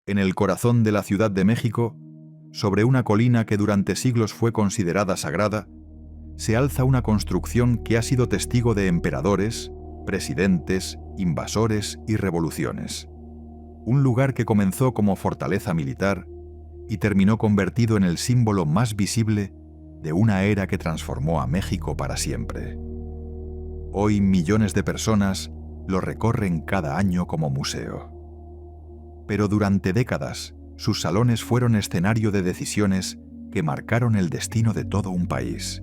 en el corazón de la Ciudad de México, sobre una colina que durante siglos fue considerada sagrada, se alza una construcción que ha sido testigo de emperadores, presidentes, invasores y revoluciones. Un lugar que comenzó como fortaleza militar y terminó convertido en el símbolo más visible de una era que transformó a México para siempre. Hoy millones de personas lo recorren cada año como museo. Pero durante décadas, sus salones fueron escenario de decisiones que marcaron el destino de todo un país,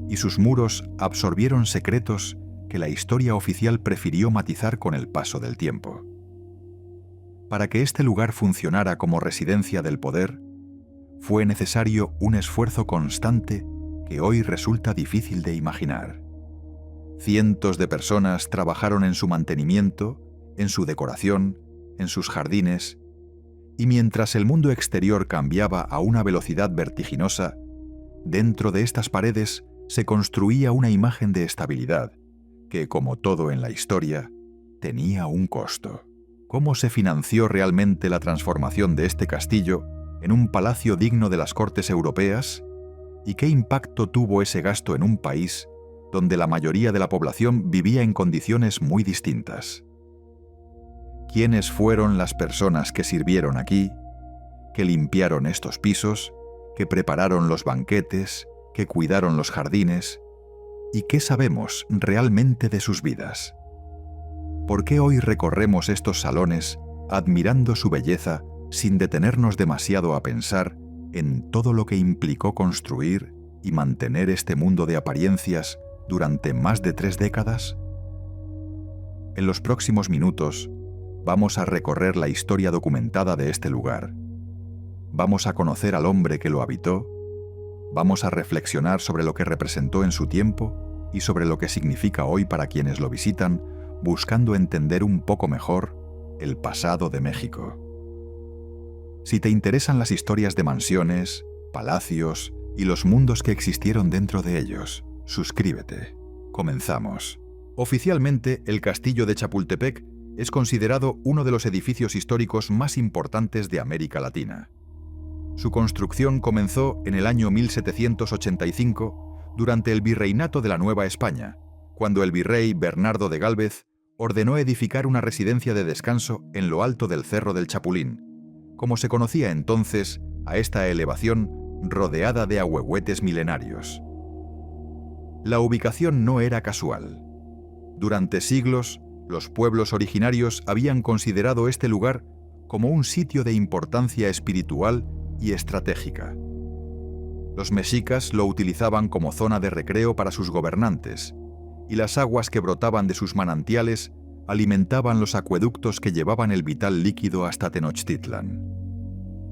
y sus muros absorbieron secretos que la historia oficial prefirió matizar con el paso del tiempo. Para que este lugar funcionara como residencia del poder, fue necesario un esfuerzo constante que hoy resulta difícil de imaginar. Cientos de personas trabajaron en su mantenimiento, en su decoración, en sus jardines, y mientras el mundo exterior cambiaba a una velocidad vertiginosa, dentro de estas paredes se construía una imagen de estabilidad que, como todo en la historia, tenía un costo. ¿Cómo se financió realmente la transformación de este castillo en un palacio digno de las cortes europeas? ¿Y qué impacto tuvo ese gasto en un país donde la mayoría de la población vivía en condiciones muy distintas? ¿Quiénes fueron las personas que sirvieron aquí, que limpiaron estos pisos, que prepararon los banquetes, que cuidaron los jardines? ¿Y qué sabemos realmente de sus vidas? ¿Por qué hoy recorremos estos salones admirando su belleza sin detenernos demasiado a pensar en todo lo que implicó construir y mantener este mundo de apariencias durante más de 3 décadas? En los próximos minutos vamos a recorrer la historia documentada de este lugar. Vamos a conocer al hombre que lo habitó, vamos a reflexionar sobre lo que representó en su tiempo y sobre lo que significa hoy para quienes lo visitan, buscando entender un poco mejor el pasado de México. Si te interesan las historias de mansiones, palacios y los mundos que existieron dentro de ellos, suscríbete. Comenzamos. Oficialmente, el Castillo de Chapultepec es considerado uno de los edificios históricos más importantes de América Latina. Su construcción comenzó en el año 1785 durante el virreinato de la Nueva España, cuando el virrey Bernardo de Gálvez ordenó edificar una residencia de descanso en lo alto del Cerro del Chapulín, como se conocía entonces a esta elevación rodeada de ahuehuetes milenarios. La ubicación no era casual. Durante siglos, los pueblos originarios habían considerado este lugar como un sitio de importancia espiritual y estratégica. Los mexicas lo utilizaban como zona de recreo para sus gobernantes, y las aguas que brotaban de sus manantiales alimentaban los acueductos que llevaban el vital líquido hasta Tenochtitlan.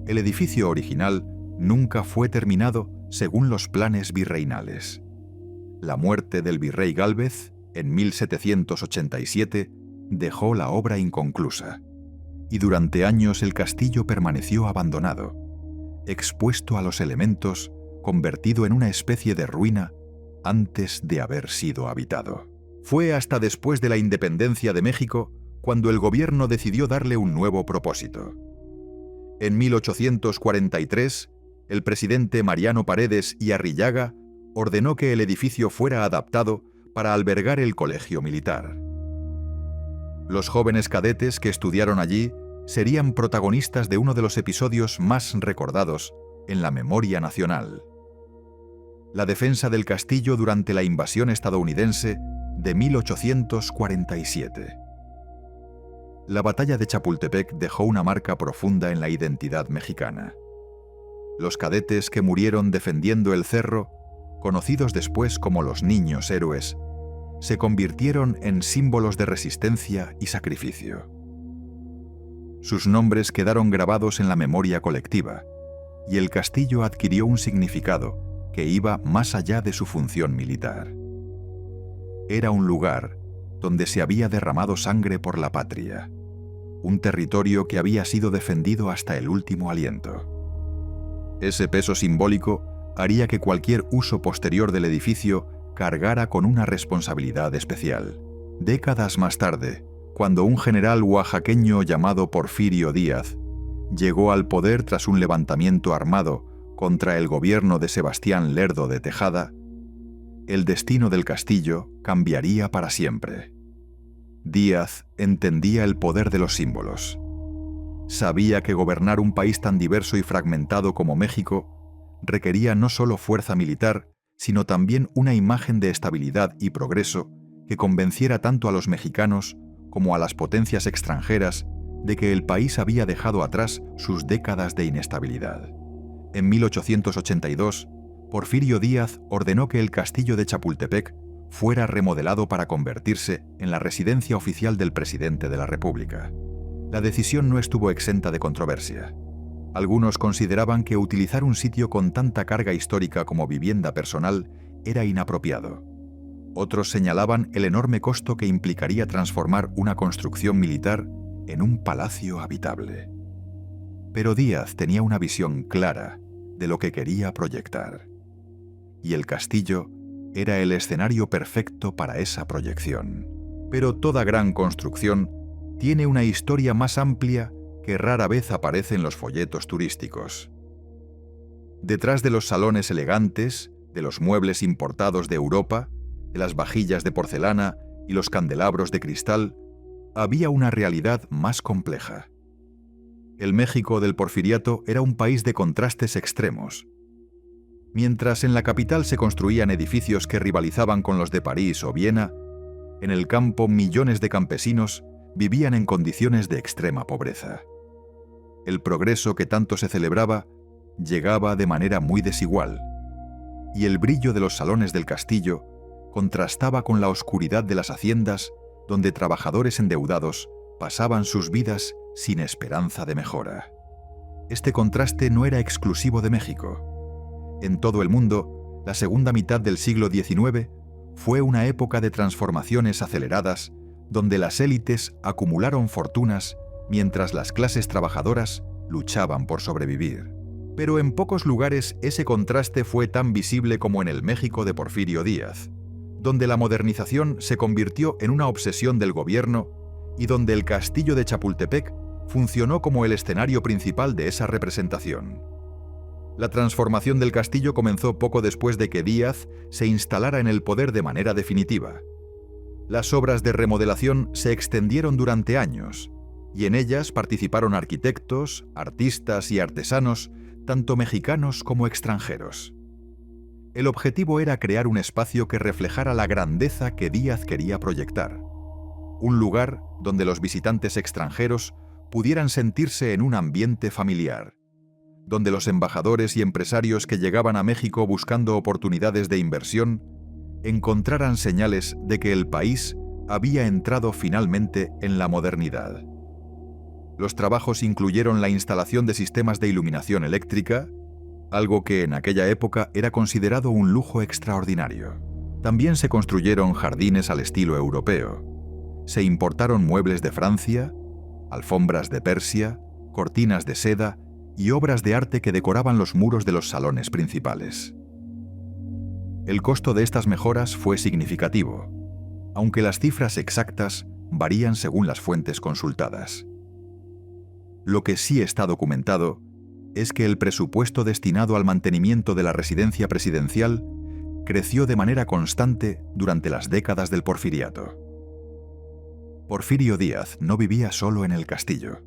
El edificio original nunca fue terminado según los planes virreinales. La muerte del virrey Gálvez, en 1787, dejó la obra inconclusa, y durante años el castillo permaneció abandonado, expuesto a los elementos, convertido en una especie de ruina antes de haber sido habitado. Fue hasta después de la independencia de México cuando el gobierno decidió darle un nuevo propósito. En 1843, el presidente Mariano Paredes y Arrillaga ordenó que el edificio fuera adaptado para albergar el colegio militar. Los jóvenes cadetes que estudiaron allí serían protagonistas de uno de los episodios más recordados en la memoria nacional: la defensa del castillo durante la invasión estadounidense de 1847. La batalla de Chapultepec dejó una marca profunda en la identidad mexicana. Los cadetes que murieron defendiendo el cerro, conocidos después como los niños héroes, se convirtieron en símbolos de resistencia y sacrificio. Sus nombres quedaron grabados en la memoria colectiva, y el castillo adquirió un significado que iba más allá de su función militar. Era un lugar donde se había derramado sangre por la patria, un territorio que había sido defendido hasta el último aliento. Ese peso simbólico haría que cualquier uso posterior del edificio cargara con una responsabilidad especial. Décadas más tarde, cuando un general oaxaqueño llamado Porfirio Díaz Llegó al poder tras un levantamiento armado contra el gobierno de Sebastián Lerdo de Tejada, el destino del castillo cambiaría para siempre. Díaz entendía el poder de los símbolos. Sabía que gobernar un país tan diverso y fragmentado como México requería no solo fuerza militar, sino también una imagen de estabilidad y progreso que convenciera tanto a los mexicanos como a las potencias extranjeras de que el país había dejado atrás sus décadas de inestabilidad. En 1882, Porfirio Díaz ordenó que el castillo de Chapultepec fuera remodelado para convertirse en la residencia oficial del presidente de la República. La decisión no estuvo exenta de controversia. Algunos consideraban que utilizar un sitio con tanta carga histórica como vivienda personal era inapropiado. Otros señalaban el enorme costo que implicaría transformar una construcción militar en un palacio habitable. Pero Díaz tenía una visión clara de lo que quería proyectar. Y el castillo era el escenario perfecto para esa proyección. Pero toda gran construcción tiene una historia más amplia que rara vez aparece en los folletos turísticos. Detrás de los salones elegantes, de los muebles importados de Europa, de las vajillas de porcelana y los candelabros de cristal, había una realidad más compleja. El México del Porfiriato era un país de contrastes extremos. Mientras en la capital se construían edificios que rivalizaban con los de París o Viena, en el campo millones de campesinos vivían en condiciones de extrema pobreza. El progreso que tanto se celebraba llegaba de manera muy desigual, y el brillo de los salones del castillo contrastaba con la oscuridad de las haciendas donde trabajadores endeudados pasaban sus vidas sin esperanza de mejora. Este contraste no era exclusivo de México. En todo el mundo, la segunda mitad del siglo XIX fue una época de transformaciones aceleradas donde las élites acumularon fortunas mientras las clases trabajadoras luchaban por sobrevivir. Pero en pocos lugares ese contraste fue tan visible como en el México de Porfirio Díaz, donde la modernización se convirtió en una obsesión del gobierno y donde el castillo de Chapultepec funcionó como el escenario principal de esa representación. La transformación del castillo comenzó poco después de que Díaz se instalara en el poder de manera definitiva. Las obras de remodelación se extendieron durante años, y en ellas participaron arquitectos, artistas y artesanos, tanto mexicanos como extranjeros. El objetivo era crear un espacio que reflejara la grandeza que Díaz quería proyectar. Un lugar donde los visitantes extranjeros pudieran sentirse en un ambiente familiar, donde los embajadores y empresarios que llegaban a México buscando oportunidades de inversión encontraran señales de que el país había entrado finalmente en la modernidad. Los trabajos incluyeron la instalación de sistemas de iluminación eléctrica, algo que en aquella época era considerado un lujo extraordinario. También se construyeron jardines al estilo europeo. Se importaron muebles de Francia, alfombras de Persia, cortinas de seda y obras de arte que decoraban los muros de los salones principales. El costo de estas mejoras fue significativo, aunque las cifras exactas varían según las fuentes consultadas. Lo que sí está documentado es que el presupuesto destinado al mantenimiento de la residencia presidencial creció de manera constante durante las décadas del Porfiriato. Porfirio Díaz no vivía solo en el castillo.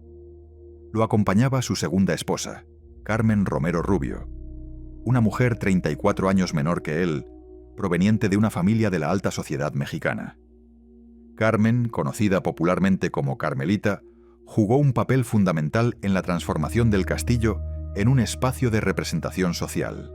Lo acompañaba su segunda esposa, Carmen Romero Rubio, una mujer 34 años menor que él, proveniente de una familia de la alta sociedad mexicana. Carmen, conocida popularmente como Carmelita, jugó un papel fundamental en la transformación del castillo en un espacio de representación social.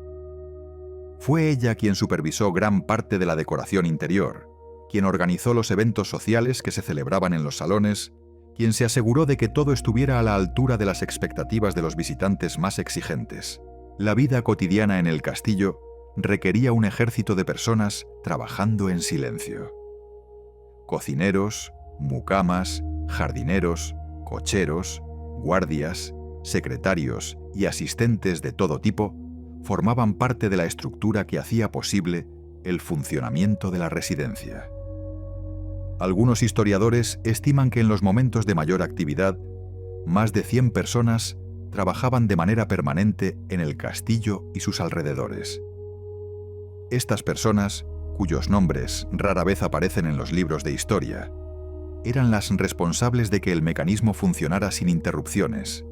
Fue ella quien supervisó gran parte de la decoración interior, quien organizó los eventos sociales que se celebraban en los salones, quien se aseguró de que todo estuviera a la altura de las expectativas de los visitantes más exigentes. La vida cotidiana en el castillo requería un ejército de personas trabajando en silencio. Cocineros, mucamas, jardineros, cocheros, guardias, secretarios y asistentes de todo tipo formaban parte de la estructura que hacía posible el funcionamiento de la residencia. Algunos historiadores estiman que en los momentos de mayor actividad, más de 100 personas trabajaban de manera permanente en el castillo y sus alrededores. Estas personas, cuyos nombres rara vez aparecen en los libros de historia, eran las responsables de que el mecanismo funcionara sin interrupciones.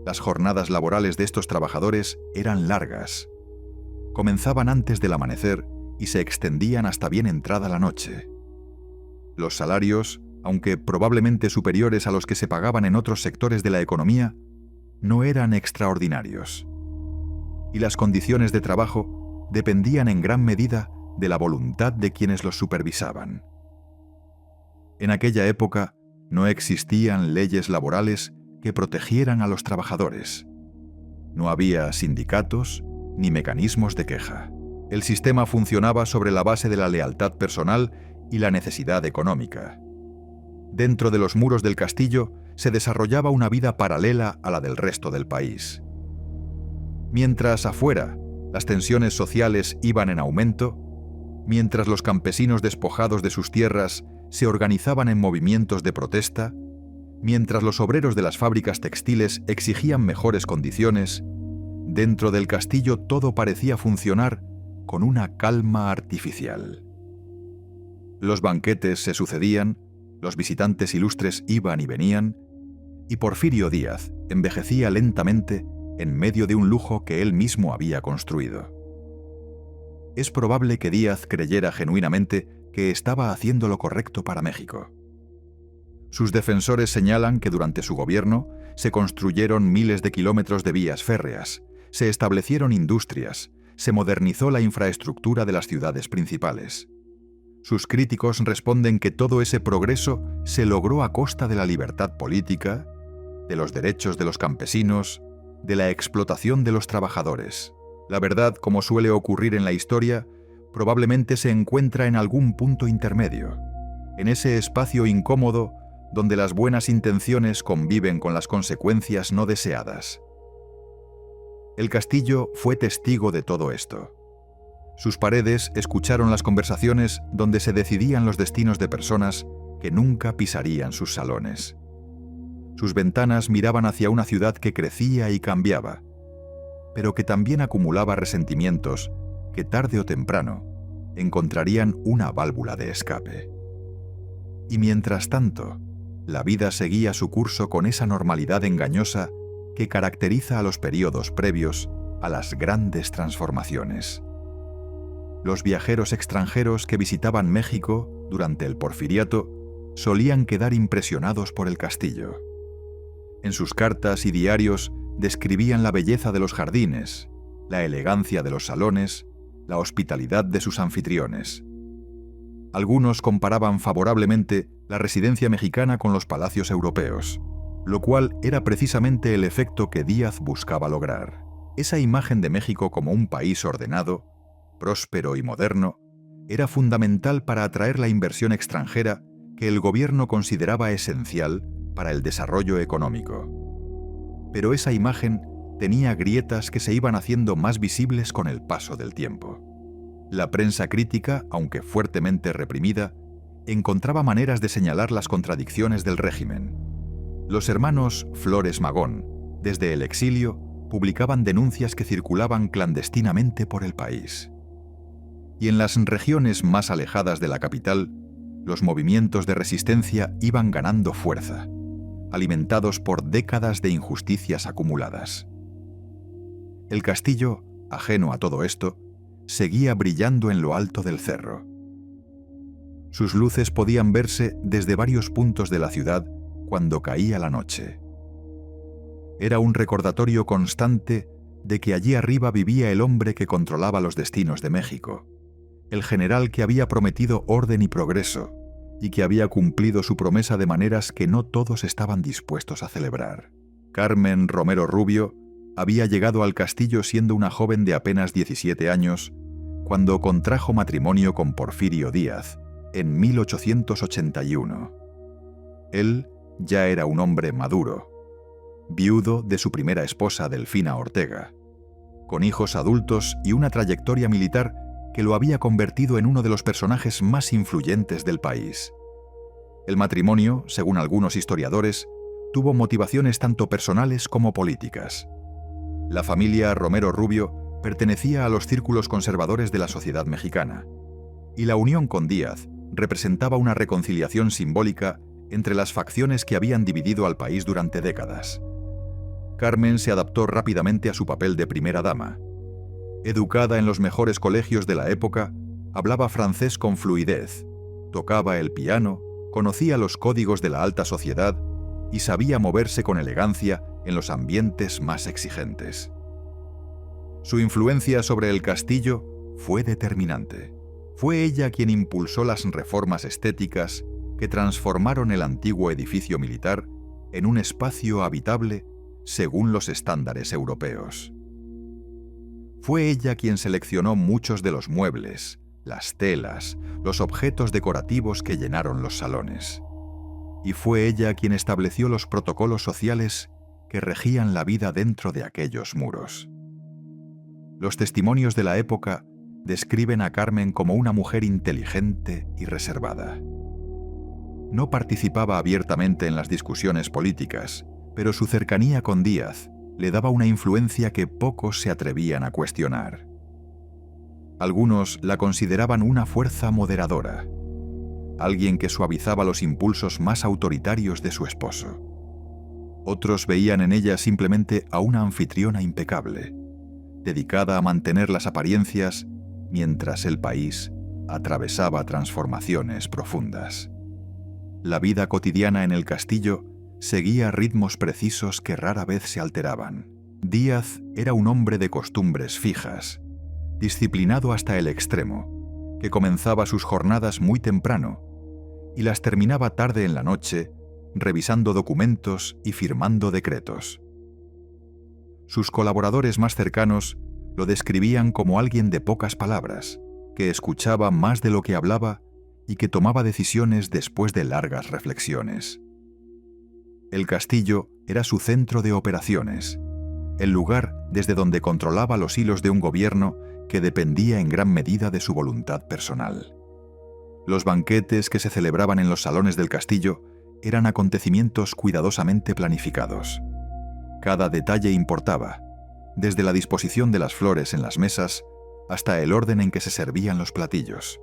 Las jornadas laborales de estos trabajadores eran largas. Comenzaban antes del amanecer y se extendían hasta bien entrada la noche. Los salarios, aunque probablemente superiores a los que se pagaban en otros sectores de la economía, no eran extraordinarios. Y las condiciones de trabajo dependían en gran medida de la voluntad de quienes los supervisaban. En aquella época no existían leyes laborales que protegieran a los trabajadores. No había sindicatos ni mecanismos de queja. El sistema funcionaba sobre la base de la lealtad personal y la necesidad económica. Dentro de los muros del castillo se desarrollaba una vida paralela a la del resto del país. Mientras afuera las tensiones sociales iban en aumento, mientras los campesinos despojados de sus tierras se organizaban en movimientos de protesta, mientras los obreros de las fábricas textiles exigían mejores condiciones, dentro del castillo todo parecía funcionar con una calma artificial. Los banquetes se sucedían, los visitantes ilustres iban y venían, y Porfirio Díaz envejecía lentamente en medio de un lujo que él mismo había construido. Es probable que Díaz creyera genuinamente que estaba haciendo lo correcto para México. Sus defensores señalan que durante su gobierno se construyeron miles de kilómetros de vías férreas, se establecieron industrias, se modernizó la infraestructura de las ciudades principales. Sus críticos responden que todo ese progreso se logró a costa de la libertad política, de los derechos de los campesinos, de la explotación de los trabajadores. La verdad, como suele ocurrir en la historia, probablemente se encuentra en algún punto intermedio, en ese espacio incómodo donde las buenas intenciones conviven con las consecuencias no deseadas. El castillo fue testigo de todo esto. Sus paredes escucharon las conversaciones donde se decidían los destinos de personas que nunca pisarían sus salones. Sus ventanas miraban hacia una ciudad que crecía y cambiaba, pero que también acumulaba resentimientos que tarde o temprano encontrarían una válvula de escape. Y mientras tanto, la vida seguía su curso con esa normalidad engañosa que caracteriza a los períodos previos a las grandes transformaciones. Los viajeros extranjeros que visitaban México durante el Porfiriato solían quedar impresionados por el castillo. En sus cartas y diarios describían la belleza de los jardines, la elegancia de los salones, la hospitalidad de sus anfitriones. Algunos comparaban favorablemente la residencia mexicana con los palacios europeos, lo cual era precisamente el efecto que Díaz buscaba lograr. Esa imagen de México como un país ordenado, próspero y moderno, era fundamental para atraer la inversión extranjera que el gobierno consideraba esencial para el desarrollo económico. Pero esa imagen tenía grietas que se iban haciendo más visibles con el paso del tiempo. La prensa crítica, aunque fuertemente reprimida, encontraba maneras de señalar las contradicciones del régimen. Los hermanos Flores Magón, desde el exilio, publicaban denuncias que circulaban clandestinamente por el país. Y en las regiones más alejadas de la capital, los movimientos de resistencia iban ganando fuerza, alimentados por décadas de injusticias acumuladas. El castillo, ajeno a todo esto, seguía brillando en lo alto del cerro. Sus luces podían verse desde varios puntos de la ciudad cuando caía la noche. Era un recordatorio constante de que allí arriba vivía el hombre que controlaba los destinos de México, el general que había prometido orden y progreso, y que había cumplido su promesa de maneras que no todos estaban dispuestos a celebrar. Carmen Romero Rubio había llegado al castillo siendo una joven de apenas 17 años, cuando contrajo matrimonio con Porfirio Díaz, en 1881. Él ya era un hombre maduro, viudo de su primera esposa Delfina Ortega, con hijos adultos y una trayectoria militar que lo había convertido en uno de los personajes más influyentes del país. El matrimonio, según algunos historiadores, tuvo motivaciones tanto personales como políticas. La familia Romero Rubio pertenecía a los círculos conservadores de la sociedad mexicana, y la unión con Díaz representaba una reconciliación simbólica entre las facciones que habían dividido al país durante décadas. Carmen se adaptó rápidamente a su papel de primera dama. Educada en los mejores colegios de la época, hablaba francés con fluidez, tocaba el piano, conocía los códigos de la alta sociedad y sabía moverse con elegancia en los ambientes más exigentes. Su influencia sobre el castillo fue determinante. Fue ella quien impulsó las reformas estéticas que transformaron el antiguo edificio militar en un espacio habitable según los estándares europeos. Fue ella quien seleccionó muchos de los muebles, las telas, los objetos decorativos que llenaron los salones. Y fue ella quien estableció los protocolos sociales que regían la vida dentro de aquellos muros. Los testimonios de la época describen a Carmen como una mujer inteligente y reservada. No participaba abiertamente en las discusiones políticas, pero su cercanía con Díaz le daba una influencia que pocos se atrevían a cuestionar. Algunos la consideraban una fuerza moderadora, alguien que suavizaba los impulsos más autoritarios de su esposo. Otros veían en ella simplemente a una anfitriona impecable, dedicada a mantener las apariencias mientras el país atravesaba transformaciones profundas. La vida cotidiana en el castillo seguía ritmos precisos que rara vez se alteraban. Díaz era un hombre de costumbres fijas, disciplinado hasta el extremo, que comenzaba sus jornadas muy temprano y las terminaba tarde en la noche, revisando documentos y firmando decretos. Sus colaboradores más cercanos lo describían como alguien de pocas palabras, que escuchaba más de lo que hablaba y que tomaba decisiones después de largas reflexiones. El castillo era su centro de operaciones, el lugar desde donde controlaba los hilos de un gobierno que dependía en gran medida de su voluntad personal. Los banquetes que se celebraban en los salones del castillo eran acontecimientos cuidadosamente planificados. Cada detalle importaba, desde la disposición de las flores en las mesas hasta el orden en que se servían los platillos.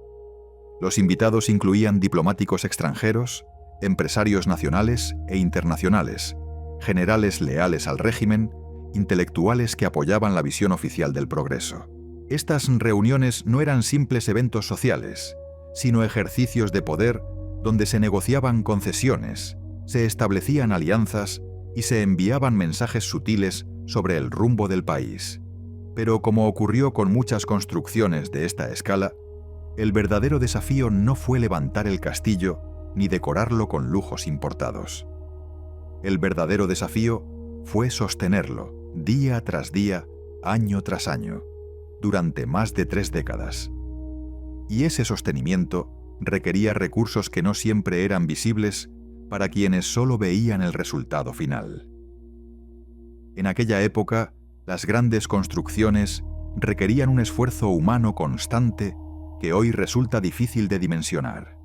Los invitados incluían diplomáticos extranjeros, empresarios nacionales e internacionales, generales leales al régimen, intelectuales que apoyaban la visión oficial del progreso. Estas reuniones no eran simples eventos sociales, sino ejercicios de poder donde se negociaban concesiones, se establecían alianzas y se enviaban mensajes sutiles sobre el rumbo del país. Pero como ocurrió con muchas construcciones de esta escala, el verdadero desafío no fue levantar el castillo ni decorarlo con lujos importados. El verdadero desafío fue sostenerlo, día tras día, año tras año, durante más de 3 décadas. Y ese sostenimiento requería recursos que no siempre eran visibles para quienes solo veían el resultado final. En aquella época, las grandes construcciones requerían un esfuerzo humano constante que hoy resulta difícil de dimensionar.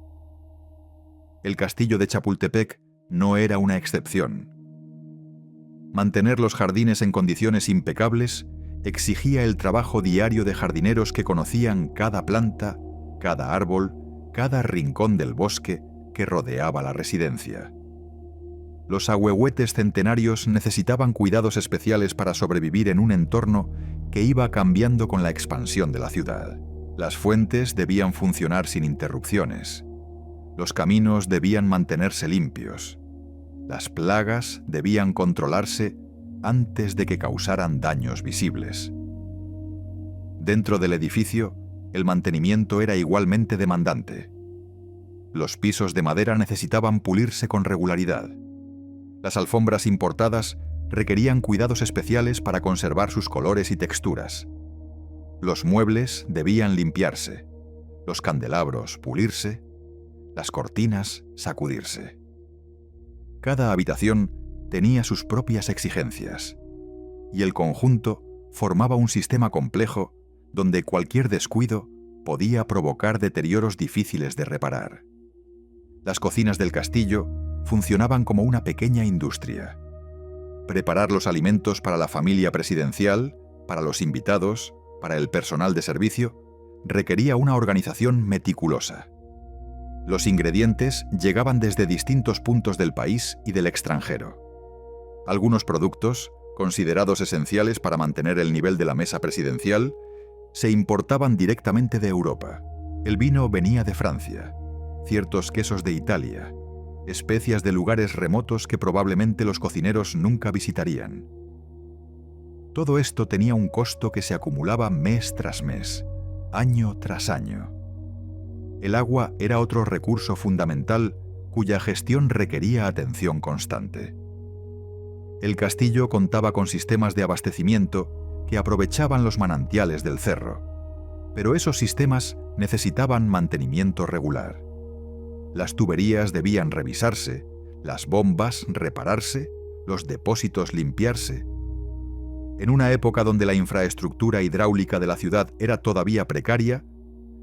El castillo de Chapultepec no era una excepción. Mantener los jardines en condiciones impecables exigía el trabajo diario de jardineros que conocían cada planta, cada árbol, cada rincón del bosque que rodeaba la residencia. Los ahuehuetes centenarios necesitaban cuidados especiales para sobrevivir en un entorno que iba cambiando con la expansión de la ciudad. Las fuentes debían funcionar sin interrupciones. Los caminos debían mantenerse limpios. Las plagas debían controlarse antes de que causaran daños visibles. Dentro del edificio, el mantenimiento era igualmente demandante. Los pisos de madera necesitaban pulirse con regularidad. Las alfombras importadas requerían cuidados especiales para conservar sus colores y texturas. Los muebles debían limpiarse, los candelabros pulirse, las cortinas sacudirse. Cada habitación tenía sus propias exigencias, y el conjunto formaba un sistema complejo donde cualquier descuido podía provocar deterioros difíciles de reparar. Las cocinas del castillo funcionaban como una pequeña industria. Preparar los alimentos para la familia presidencial, para los invitados, para el personal de servicio, requería una organización meticulosa. Los ingredientes llegaban desde distintos puntos del país y del extranjero. Algunos productos, considerados esenciales para mantener el nivel de la mesa presidencial, se importaban directamente de Europa. El vino venía de Francia, ciertos quesos de Italia, especias de lugares remotos que probablemente los cocineros nunca visitarían. Todo esto tenía un costo que se acumulaba mes tras mes, año tras año. El agua era otro recurso fundamental cuya gestión requería atención constante. El castillo contaba con sistemas de abastecimiento que aprovechaban los manantiales del cerro, pero esos sistemas necesitaban mantenimiento regular. Las tuberías debían revisarse, las bombas repararse, los depósitos limpiarse. En una época donde la infraestructura hidráulica de la ciudad era todavía precaria,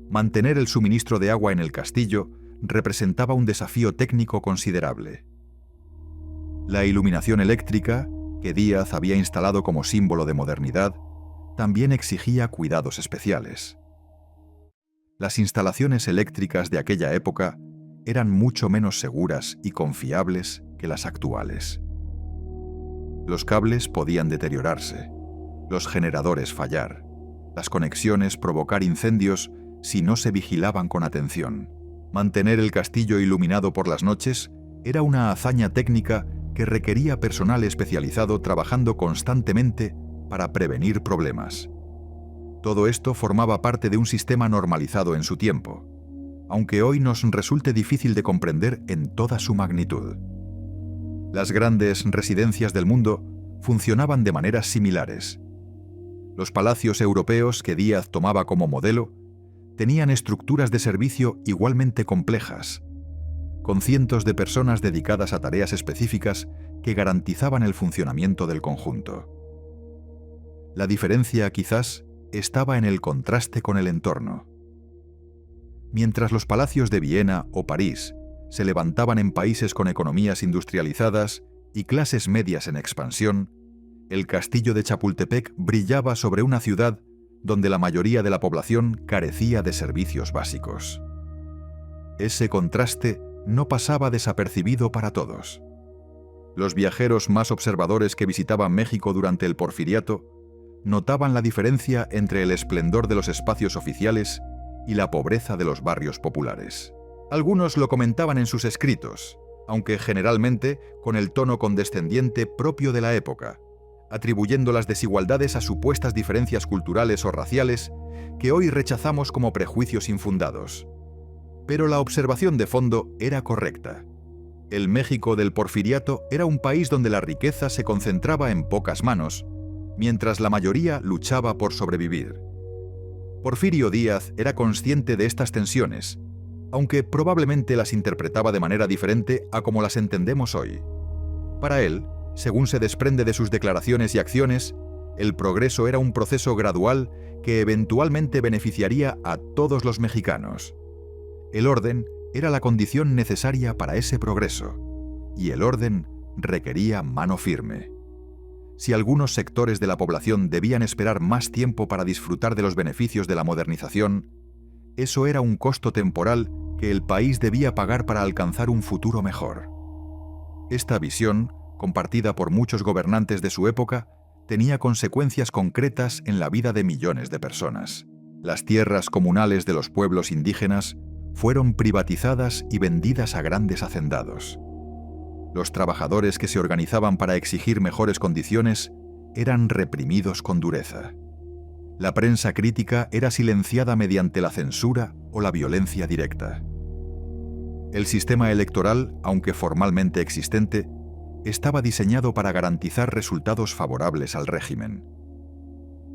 mantener el suministro de agua en el castillo representaba un desafío técnico considerable. La iluminación eléctrica, que Díaz había instalado como símbolo de modernidad, también exigía cuidados especiales. Las instalaciones eléctricas de aquella época eran mucho menos seguras y confiables que las actuales. Los cables podían deteriorarse, los generadores fallar, las conexiones provocar incendios si no se vigilaban con atención. Mantener el castillo iluminado por las noches era una hazaña técnica que requería personal especializado trabajando constantemente para prevenir problemas. Todo esto formaba parte de un sistema normalizado en su tiempo, aunque hoy nos resulte difícil de comprender en toda su magnitud. Las grandes residencias del mundo funcionaban de maneras similares. Los palacios europeos que Díaz tomaba como modelo tenían estructuras de servicio igualmente complejas, con cientos de personas dedicadas a tareas específicas que garantizaban el funcionamiento del conjunto. La diferencia, quizás, estaba en el contraste con el entorno. Mientras los palacios de Viena o París se levantaban en países con economías industrializadas y clases medias en expansión, el castillo de Chapultepec brillaba sobre una ciudad donde la mayoría de la población carecía de servicios básicos. Ese contraste no pasaba desapercibido para todos. Los viajeros más observadores que visitaban México durante el Porfiriato notaban la diferencia entre el esplendor de los espacios oficiales y la pobreza de los barrios populares. Algunos lo comentaban en sus escritos, aunque generalmente con el tono condescendiente propio de la época, atribuyendo las desigualdades a supuestas diferencias culturales o raciales que hoy rechazamos como prejuicios infundados. Pero la observación de fondo era correcta. El México del Porfiriato era un país donde la riqueza se concentraba en pocas manos, mientras la mayoría luchaba por sobrevivir. Porfirio Díaz era consciente de estas tensiones, aunque probablemente las interpretaba de manera diferente a como las entendemos hoy. Para él, según se desprende de sus declaraciones y acciones, el progreso era un proceso gradual que eventualmente beneficiaría a todos los mexicanos. El orden era la condición necesaria para ese progreso, y el orden requería mano firme. Si algunos sectores de la población debían esperar más tiempo para disfrutar de los beneficios de la modernización, eso era un costo temporal que el país debía pagar para alcanzar un futuro mejor. Esta visión, compartida por muchos gobernantes de su época, tenía consecuencias concretas en la vida de millones de personas. Las tierras comunales de los pueblos indígenas fueron privatizadas y vendidas a grandes hacendados. Los trabajadores que se organizaban para exigir mejores condiciones eran reprimidos con dureza. La prensa crítica era silenciada mediante la censura o la violencia directa. El sistema electoral, aunque formalmente existente, estaba diseñado para garantizar resultados favorables al régimen.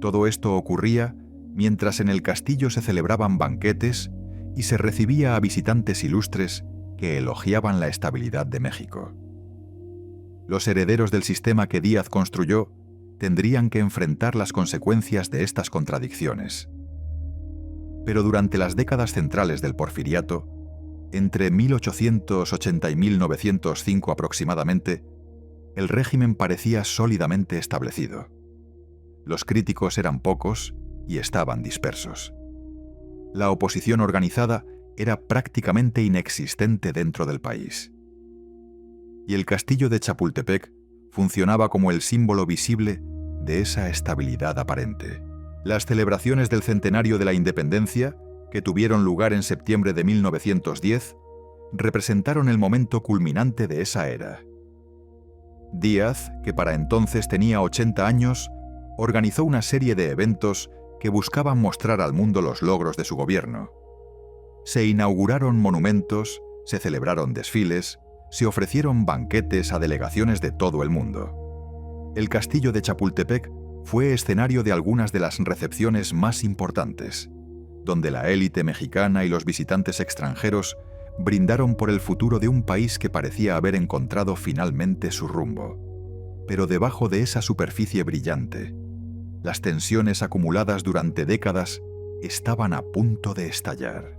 Todo esto ocurría mientras en el castillo se celebraban banquetes y se recibía a visitantes ilustres que elogiaban la estabilidad de México. Los herederos del sistema que Díaz construyó tendrían que enfrentar las consecuencias de estas contradicciones. Pero durante las décadas centrales del Porfiriato, Entre 1880 y 1905 aproximadamente, el régimen parecía sólidamente establecido. Los críticos eran pocos y estaban dispersos. La oposición organizada era prácticamente inexistente dentro del país. Y el castillo de Chapultepec funcionaba como el símbolo visible de esa estabilidad aparente. Las celebraciones del centenario de la independencia, que tuvieron lugar en septiembre de 1910, representaron el momento culminante de esa era. Díaz, que para entonces tenía 80 años, organizó una serie de eventos que buscaban mostrar al mundo los logros de su gobierno. Se inauguraron monumentos, se celebraron desfiles, se ofrecieron banquetes a delegaciones de todo el mundo. El castillo de Chapultepec fue escenario de algunas de las recepciones más importantes, donde la élite mexicana y los visitantes extranjeros brindaron por el futuro de un país que parecía haber encontrado finalmente su rumbo. Pero debajo de esa superficie brillante, las tensiones acumuladas durante décadas estaban a punto de estallar.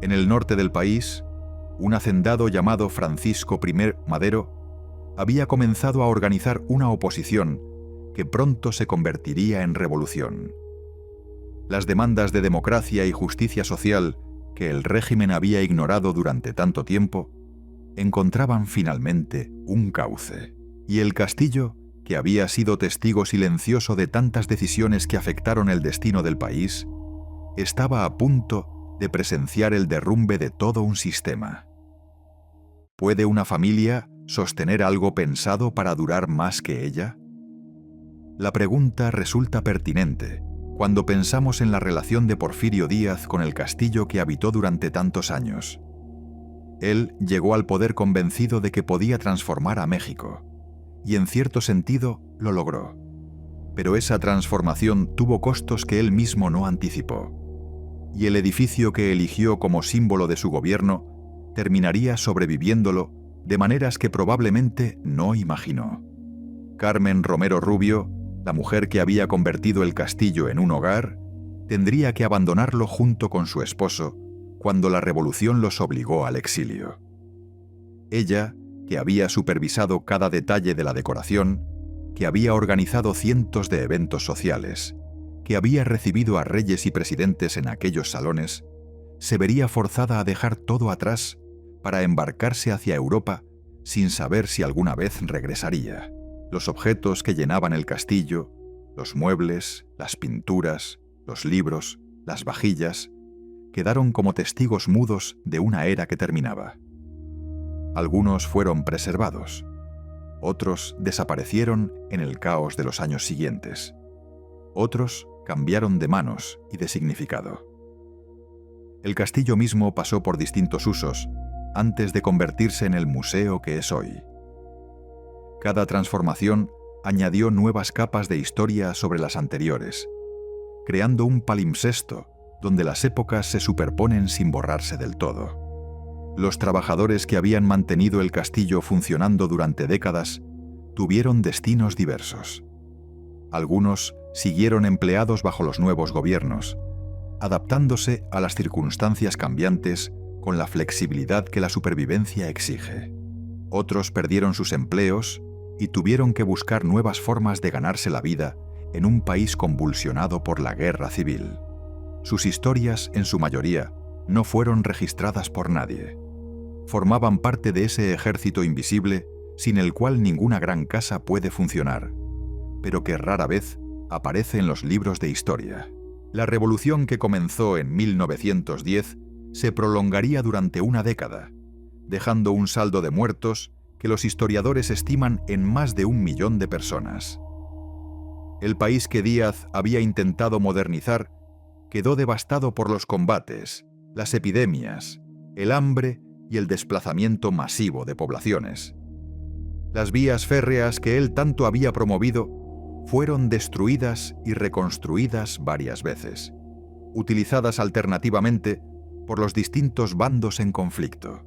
En el norte del país, un hacendado llamado Francisco I. Madero había comenzado a organizar una oposición que pronto se convertiría en revolución. Las demandas de democracia y justicia social que el régimen había ignorado durante tanto tiempo encontraban finalmente un cauce, y el castillo, que había sido testigo silencioso de tantas decisiones que afectaron el destino del país, estaba a punto de presenciar el derrumbe de todo un sistema. ¿Puede una familia sostener algo pensado para durar más que ella? La pregunta resulta pertinente cuando pensamos en la relación de Porfirio Díaz con el castillo que habitó durante tantos años. Él llegó al poder convencido de que podía transformar a México, y en cierto sentido lo logró. Pero esa transformación tuvo costos que él mismo no anticipó, y el edificio que eligió como símbolo de su gobierno terminaría sobreviviéndolo de maneras que probablemente no imaginó. Carmen Romero Rubio, la mujer que había convertido el castillo en un hogar, tendría que abandonarlo junto con su esposo cuando la revolución los obligó al exilio. Ella, que había supervisado cada detalle de la decoración, que había organizado cientos de eventos sociales, que había recibido a reyes y presidentes en aquellos salones, se vería forzada a dejar todo atrás para embarcarse hacia Europa sin saber si alguna vez regresaría. Los objetos que llenaban el castillo, los muebles, las pinturas, los libros, las vajillas, quedaron como testigos mudos de una era que terminaba. Algunos fueron preservados, otros desaparecieron en el caos de los años siguientes, otros cambiaron de manos y de significado. El castillo mismo pasó por distintos usos antes de convertirse en el museo que es hoy. Cada transformación añadió nuevas capas de historia sobre las anteriores, creando un palimpsesto donde las épocas se superponen sin borrarse del todo. Los trabajadores que habían mantenido el castillo funcionando durante décadas tuvieron destinos diversos. Algunos siguieron empleados bajo los nuevos gobiernos, adaptándose a las circunstancias cambiantes con la flexibilidad que la supervivencia exige. Otros perdieron sus empleos y tuvieron que buscar nuevas formas de ganarse la vida en un país convulsionado por la guerra civil. Sus historias, en su mayoría, no fueron registradas por nadie. Formaban parte de ese ejército invisible sin el cual ninguna gran casa puede funcionar, pero que rara vez aparece en los libros de historia. La revolución que comenzó en 1910 se prolongaría durante una década, dejando un saldo de muertos que los historiadores estiman en más de 1 millón de personas. El país que Díaz había intentado modernizar quedó devastado por los combates, las epidemias, el hambre y el desplazamiento masivo de poblaciones. Las vías férreas que él tanto había promovido fueron destruidas y reconstruidas varias veces, utilizadas alternativamente por los distintos bandos en conflicto.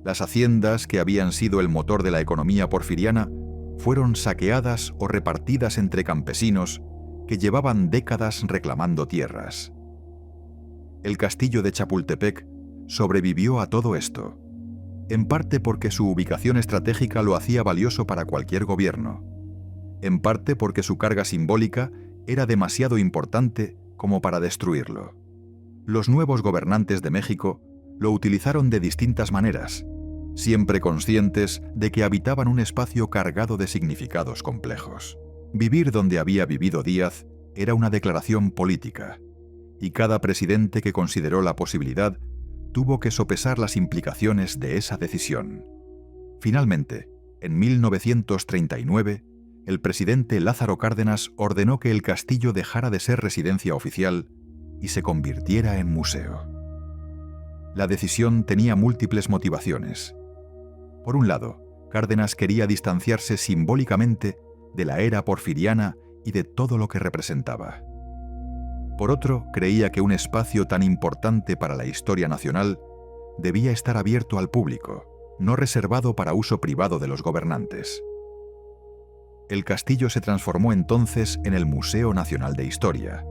Las haciendas que habían sido el motor de la economía porfiriana fueron saqueadas o repartidas entre campesinos que llevaban décadas reclamando tierras. El castillo de Chapultepec sobrevivió a todo esto, en parte porque su ubicación estratégica lo hacía valioso para cualquier gobierno, en parte porque su carga simbólica era demasiado importante como para destruirlo. Los nuevos gobernantes de México lo utilizaron de distintas maneras, siempre conscientes de que habitaban un espacio cargado de significados complejos. Vivir donde había vivido Díaz era una declaración política, y cada presidente que consideró la posibilidad tuvo que sopesar las implicaciones de esa decisión. Finalmente, en 1939, el presidente Lázaro Cárdenas ordenó que el castillo dejara de ser residencia oficial y se convirtiera en museo. La decisión tenía múltiples motivaciones. Por un lado, Cárdenas quería distanciarse simbólicamente de la era porfiriana y de todo lo que representaba. Por otro, creía que un espacio tan importante para la historia nacional debía estar abierto al público, no reservado para uso privado de los gobernantes. El castillo se transformó entonces en el Museo Nacional de Historia,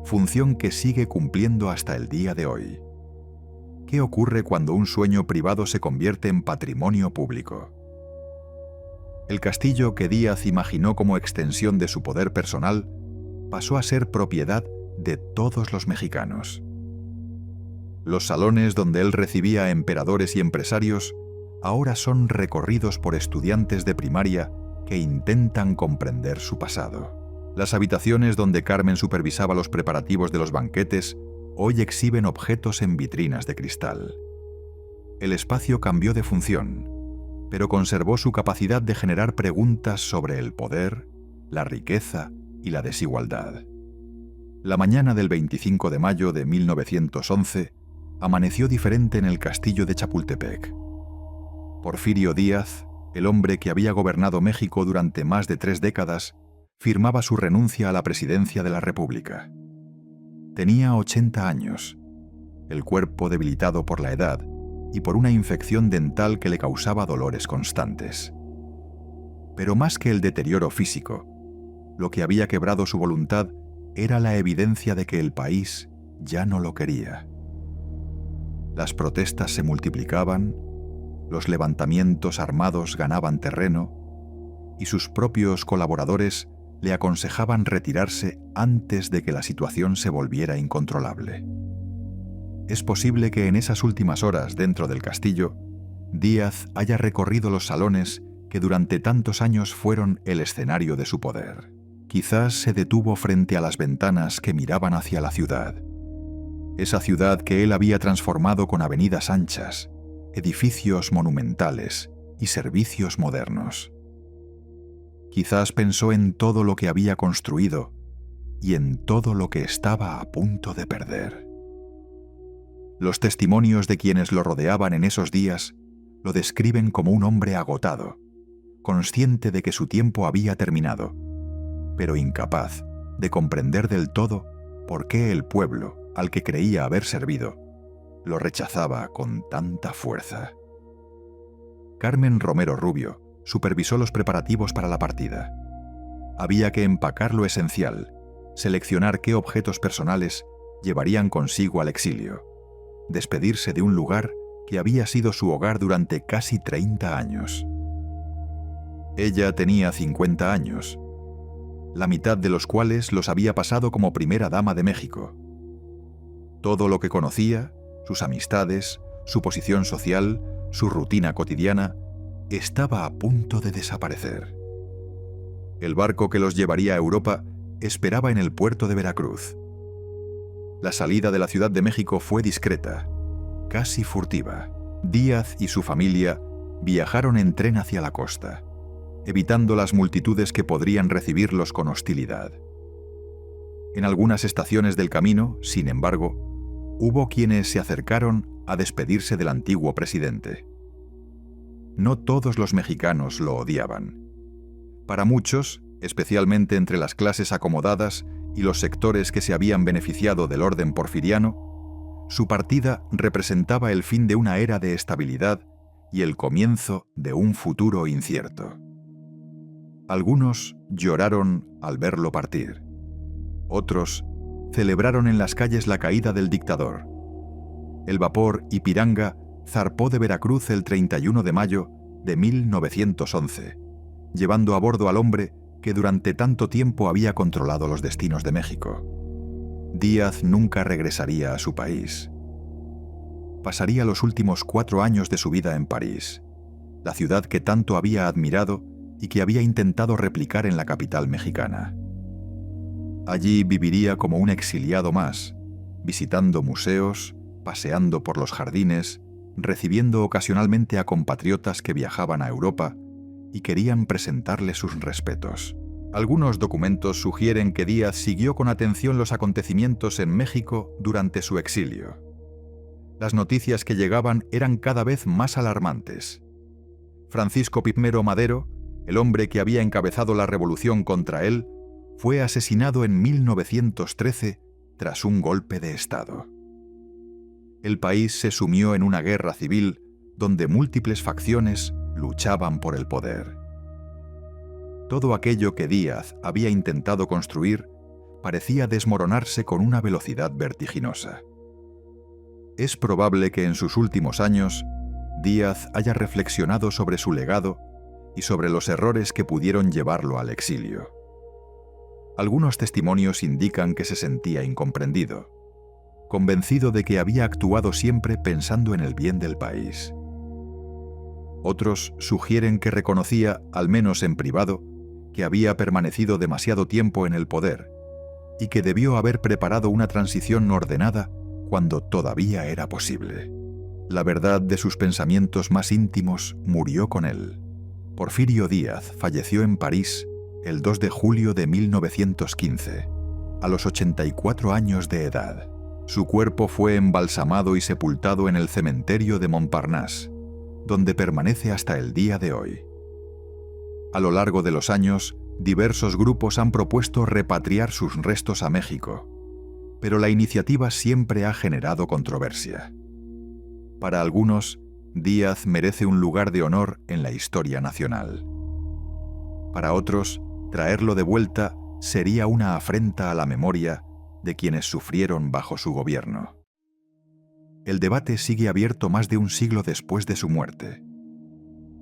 función que sigue cumpliendo hasta el día de hoy. ¿Qué ocurre cuando un sueño privado se convierte en patrimonio público? El castillo que Díaz imaginó como extensión de su poder personal pasó a ser propiedad de todos los mexicanos. Los salones donde él recibía a emperadores y empresarios ahora son recorridos por estudiantes de primaria que intentan comprender su pasado. Las habitaciones donde Carmen supervisaba los preparativos de los banquetes hoy exhiben objetos en vitrinas de cristal. El espacio cambió de función, pero conservó su capacidad de generar preguntas sobre el poder, la riqueza y la desigualdad. La mañana del 25 de mayo de 1911 amaneció diferente en el castillo de Chapultepec. Porfirio Díaz, el hombre que había gobernado México durante más de 3 décadas, firmaba su renuncia a la presidencia de la República. Tenía 80 años, el cuerpo debilitado por la edad y por una infección dental que le causaba dolores constantes. Pero más que el deterioro físico, lo que había quebrado su voluntad era la evidencia de que el país ya no lo quería. Las protestas se multiplicaban, los levantamientos armados ganaban terreno y sus propios colaboradores le aconsejaban retirarse antes de que la situación se volviera incontrolable. Es posible que en esas últimas horas dentro del castillo, Díaz haya recorrido los salones que durante tantos años fueron el escenario de su poder. Quizás se detuvo frente a las ventanas que miraban hacia la ciudad. Esa ciudad que él había transformado con avenidas anchas, edificios monumentales y servicios modernos. Quizás pensó en todo lo que había construido y en todo lo que estaba a punto de perder. Los testimonios de quienes lo rodeaban en esos días lo describen como un hombre agotado, consciente de que su tiempo había terminado, pero incapaz de comprender del todo por qué el pueblo al que creía haber servido lo rechazaba con tanta fuerza. Carmen Romero Rubio supervisó los preparativos para la partida. Había que empacar lo esencial, seleccionar qué objetos personales llevarían consigo al exilio, despedirse de un lugar que había sido su hogar durante casi 30 años. Ella tenía 50 años, la mitad de los cuales los había pasado como primera dama de México. Todo lo que conocía, sus amistades, su posición social, su rutina cotidiana, estaba a punto de desaparecer. El barco que los llevaría a Europa esperaba en el puerto de Veracruz. La salida de la Ciudad de México fue discreta, casi furtiva. Díaz y su familia viajaron en tren hacia la costa, evitando las multitudes que podrían recibirlos con hostilidad. En algunas estaciones del camino, sin embargo, hubo quienes se acercaron a despedirse del antiguo presidente. No todos los mexicanos lo odiaban. Para muchos, especialmente entre las clases acomodadas y los sectores que se habían beneficiado del orden porfiriano, su partida representaba el fin de una era de estabilidad y el comienzo de un futuro incierto. Algunos lloraron al verlo partir. Otros celebraron en las calles la caída del dictador. El vapor Ipiranga zarpó de Veracruz el 31 de mayo de 1911, llevando a bordo al hombre que durante tanto tiempo había controlado los destinos de México. Díaz nunca regresaría a su país. Pasaría los últimos 4 años de su vida en París, la ciudad que tanto había admirado y que había intentado replicar en la capital mexicana. Allí viviría como un exiliado más, visitando museos, paseando por los jardines, recibiendo ocasionalmente a compatriotas que viajaban a Europa y querían presentarle sus respetos. Algunos documentos sugieren que Díaz siguió con atención los acontecimientos en México durante su exilio. Las noticias que llegaban eran cada vez más alarmantes. Francisco Pimero Madero, el hombre que había encabezado la revolución contra él, fue asesinado en 1913 tras un golpe de Estado. El país se sumió en una guerra civil donde múltiples facciones luchaban por el poder. Todo aquello que Díaz había intentado construir parecía desmoronarse con una velocidad vertiginosa. Es probable que en sus últimos años Díaz haya reflexionado sobre su legado y sobre los errores que pudieron llevarlo al exilio. Algunos testimonios indican que se sentía incomprendido, convencido de que había actuado siempre pensando en el bien del país. Otros sugieren que reconocía, al menos en privado, que había permanecido demasiado tiempo en el poder y que debió haber preparado una transición ordenada cuando todavía era posible. La verdad de sus pensamientos más íntimos murió con él. Porfirio Díaz falleció en París el 2 de julio de 1915, a los 84 años de edad. Su cuerpo fue embalsamado y sepultado en el cementerio de Montparnasse, donde permanece hasta el día de hoy. A lo largo de los años, diversos grupos han propuesto repatriar sus restos a México, pero la iniciativa siempre ha generado controversia. Para algunos, Díaz merece un lugar de honor en la historia nacional. Para otros, traerlo de vuelta sería una afrenta a la memoria de quienes sufrieron bajo su gobierno. El debate sigue abierto más de un siglo después de su muerte.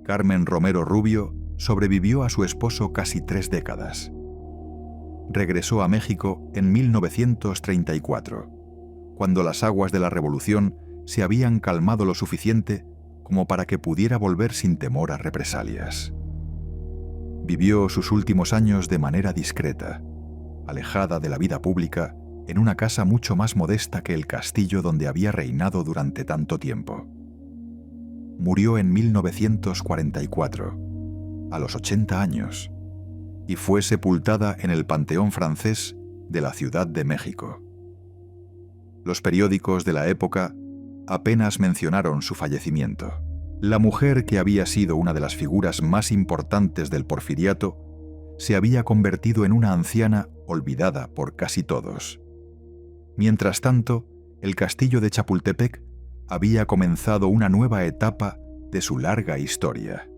Carmen Romero Rubio sobrevivió a su esposo casi 3 décadas. Regresó a México en 1934, cuando las aguas de la Revolución se habían calmado lo suficiente como para que pudiera volver sin temor a represalias. Vivió sus últimos años de manera discreta, alejada de la vida pública, en una casa mucho más modesta que el castillo donde había reinado durante tanto tiempo. Murió en 1944, a los 80 años, y fue sepultada en el Panteón francés de la Ciudad de México. Los periódicos de la época apenas mencionaron su fallecimiento. La mujer, que había sido una de las figuras más importantes del porfiriato, se había convertido en una anciana olvidada por casi todos. Mientras tanto, el castillo de Chapultepec había comenzado una nueva etapa de su larga historia.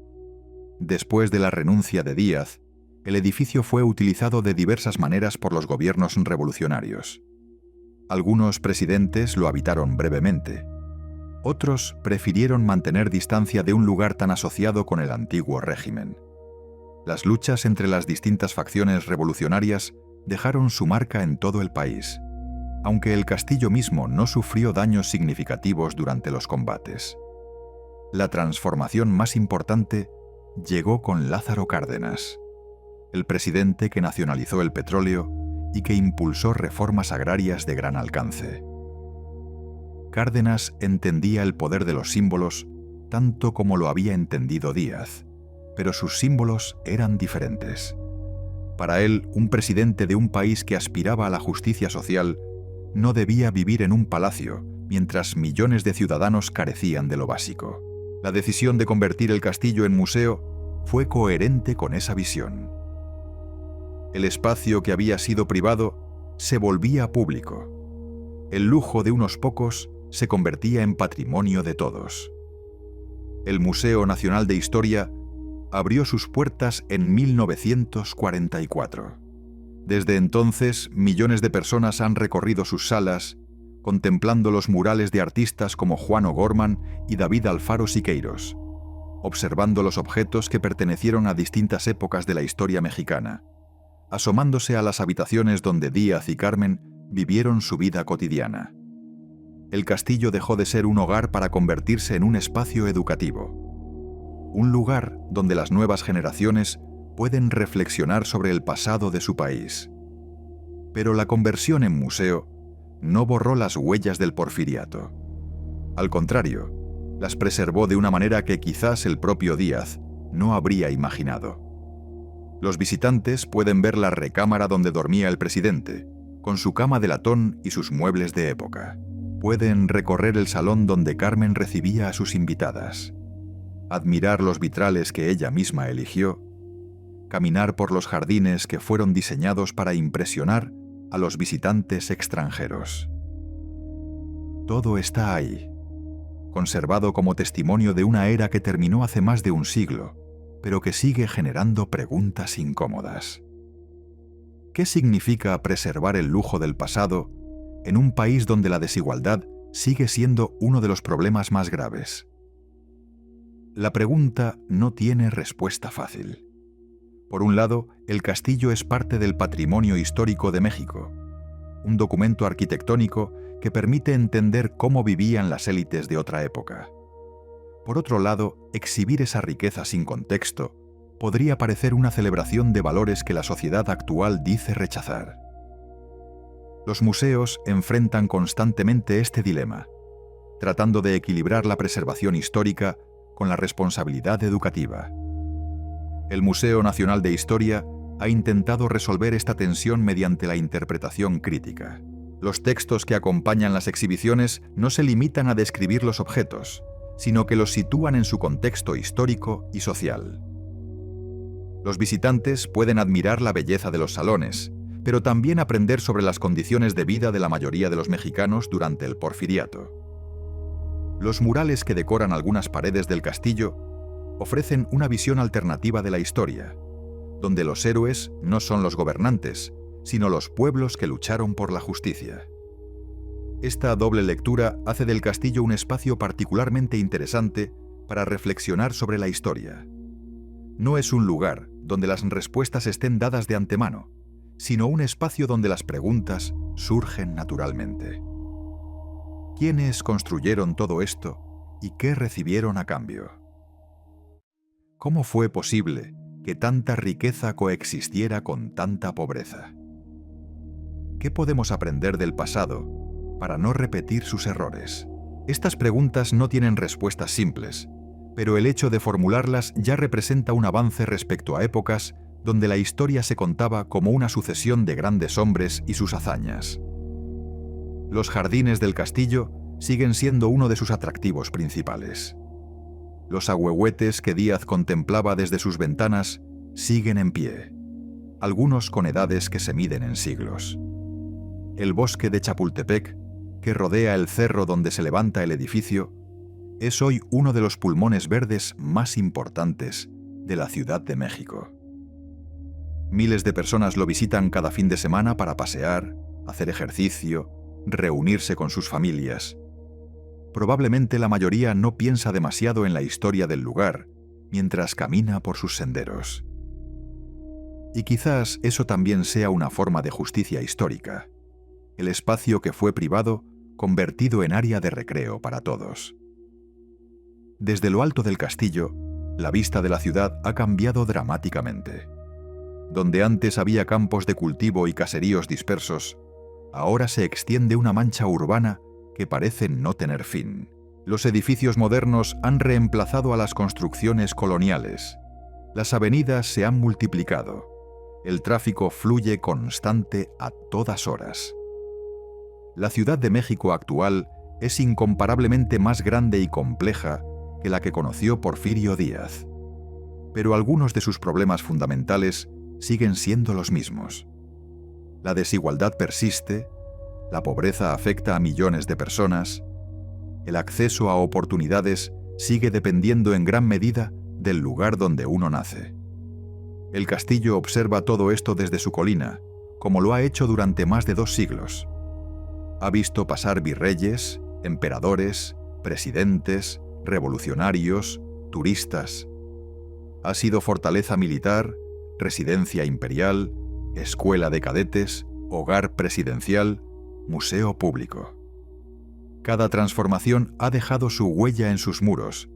Después de la renuncia de Díaz, el edificio fue utilizado de diversas maneras por los gobiernos revolucionarios. Algunos presidentes lo habitaron brevemente. Otros prefirieron mantener distancia de un lugar tan asociado con el antiguo régimen. Las luchas entre las distintas facciones revolucionarias dejaron su marca en todo el país, aunque el castillo mismo no sufrió daños significativos durante los combates. La transformación más importante llegó con Lázaro Cárdenas, el presidente que nacionalizó el petróleo y que impulsó reformas agrarias de gran alcance. Cárdenas entendía el poder de los símbolos tanto como lo había entendido Díaz, pero sus símbolos eran diferentes. Para él, un presidente de un país que aspiraba a la justicia social no debía vivir en un palacio mientras millones de ciudadanos carecían de lo básico. La decisión de convertir el castillo en museo fue coherente con esa visión. El espacio que había sido privado se volvía público. El lujo de unos pocos se convertía en patrimonio de todos. El Museo Nacional de Historia abrió sus puertas en 1944. Desde entonces, millones de personas han recorrido sus salas, contemplando los murales de artistas como Juan O'Gorman y David Alfaro Siqueiros, observando los objetos que pertenecieron a distintas épocas de la historia mexicana, asomándose a las habitaciones donde Díaz y Carmen vivieron su vida cotidiana. El castillo dejó de ser un hogar para convertirse en un espacio educativo, un lugar donde las nuevas generaciones pueden reflexionar sobre el pasado de su país. Pero la conversión en museo no borró las huellas del porfiriato. Al contrario, las preservó de una manera que quizás el propio Díaz no habría imaginado. Los visitantes pueden ver la recámara donde dormía el presidente, con su cama de latón y sus muebles de época. Pueden recorrer el salón donde Carmen recibía a sus invitadas, admirar los vitrales que ella misma eligió, caminar por los jardines que fueron diseñados para impresionar a los visitantes extranjeros. Todo está ahí, conservado como testimonio de una era que terminó hace más de un siglo, pero que sigue generando preguntas incómodas. ¿Qué significa preservar el lujo del pasado en un país donde la desigualdad sigue siendo uno de los problemas más graves? La pregunta no tiene respuesta fácil. Por un lado, el castillo es parte del patrimonio histórico de México, un documento arquitectónico que permite entender cómo vivían las élites de otra época. Por otro lado, exhibir esa riqueza sin contexto podría parecer una celebración de valores que la sociedad actual dice rechazar. Los museos enfrentan constantemente este dilema, tratando de equilibrar la preservación histórica con la responsabilidad educativa. El Museo Nacional de Historia ha intentado resolver esta tensión mediante la interpretación crítica. Los textos que acompañan las exhibiciones no se limitan a describir los objetos, sino que los sitúan en su contexto histórico y social. Los visitantes pueden admirar la belleza de los salones, pero también aprender sobre las condiciones de vida de la mayoría de los mexicanos durante el Porfiriato. Los murales que decoran algunas paredes del castillo ofrecen una visión alternativa de la historia, donde los héroes no son los gobernantes, sino los pueblos que lucharon por la justicia. Esta doble lectura hace del castillo un espacio particularmente interesante para reflexionar sobre la historia. No es un lugar donde las respuestas estén dadas de antemano, sino un espacio donde las preguntas surgen naturalmente. ¿Quiénes construyeron todo esto y qué recibieron a cambio? ¿Cómo fue posible que tanta riqueza coexistiera con tanta pobreza? ¿Qué podemos aprender del pasado para no repetir sus errores? Estas preguntas no tienen respuestas simples, pero el hecho de formularlas ya representa un avance respecto a épocas donde la historia se contaba como una sucesión de grandes hombres y sus hazañas. Los jardines del castillo siguen siendo uno de sus atractivos principales. Los ahuehuetes que Díaz contemplaba desde sus ventanas siguen en pie, algunos con edades que se miden en siglos. El bosque de Chapultepec, que rodea el cerro donde se levanta el edificio, es hoy uno de los pulmones verdes más importantes de la Ciudad de México. Miles de personas lo visitan cada fin de semana para pasear, hacer ejercicio, reunirse con sus familias. Probablemente la mayoría no piensa demasiado en la historia del lugar mientras camina por sus senderos. Y quizás eso también sea una forma de justicia histórica, el espacio que fue privado convertido en área de recreo para todos. Desde lo alto del castillo, la vista de la ciudad ha cambiado dramáticamente. Donde antes había campos de cultivo y caseríos dispersos, ahora se extiende una mancha urbana que parece no tener fin. Los edificios modernos han reemplazado a las construcciones coloniales. Las avenidas se han multiplicado. El tráfico fluye constante a todas horas. La Ciudad de México actual es incomparablemente más grande y compleja que la que conoció Porfirio Díaz. Pero algunos de sus problemas fundamentales siguen siendo los mismos. La desigualdad persiste, la pobreza afecta a millones de personas, el acceso a oportunidades sigue dependiendo en gran medida del lugar donde uno nace. El castillo observa todo esto desde su colina, como lo ha hecho durante más de 2 siglos. Ha visto pasar virreyes, emperadores, presidentes, revolucionarios, turistas. Ha sido fortaleza militar, residencia imperial, escuela de cadetes, hogar presidencial, museo público. Cada transformación ha dejado su huella en sus muros,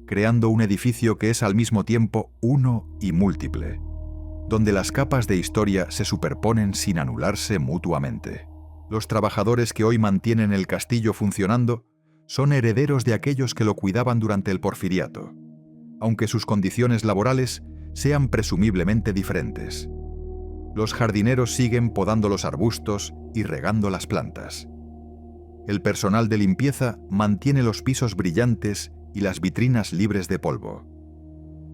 creando un edificio que es al mismo tiempo uno y múltiple, donde las capas de historia se superponen sin anularse mutuamente. Los trabajadores que hoy mantienen el castillo funcionando son herederos de aquellos que lo cuidaban durante el Porfiriato, aunque sus condiciones laborales sean presumiblemente diferentes. Los jardineros siguen podando los arbustos y regando las plantas. El personal de limpieza mantiene los pisos brillantes y las vitrinas libres de polvo.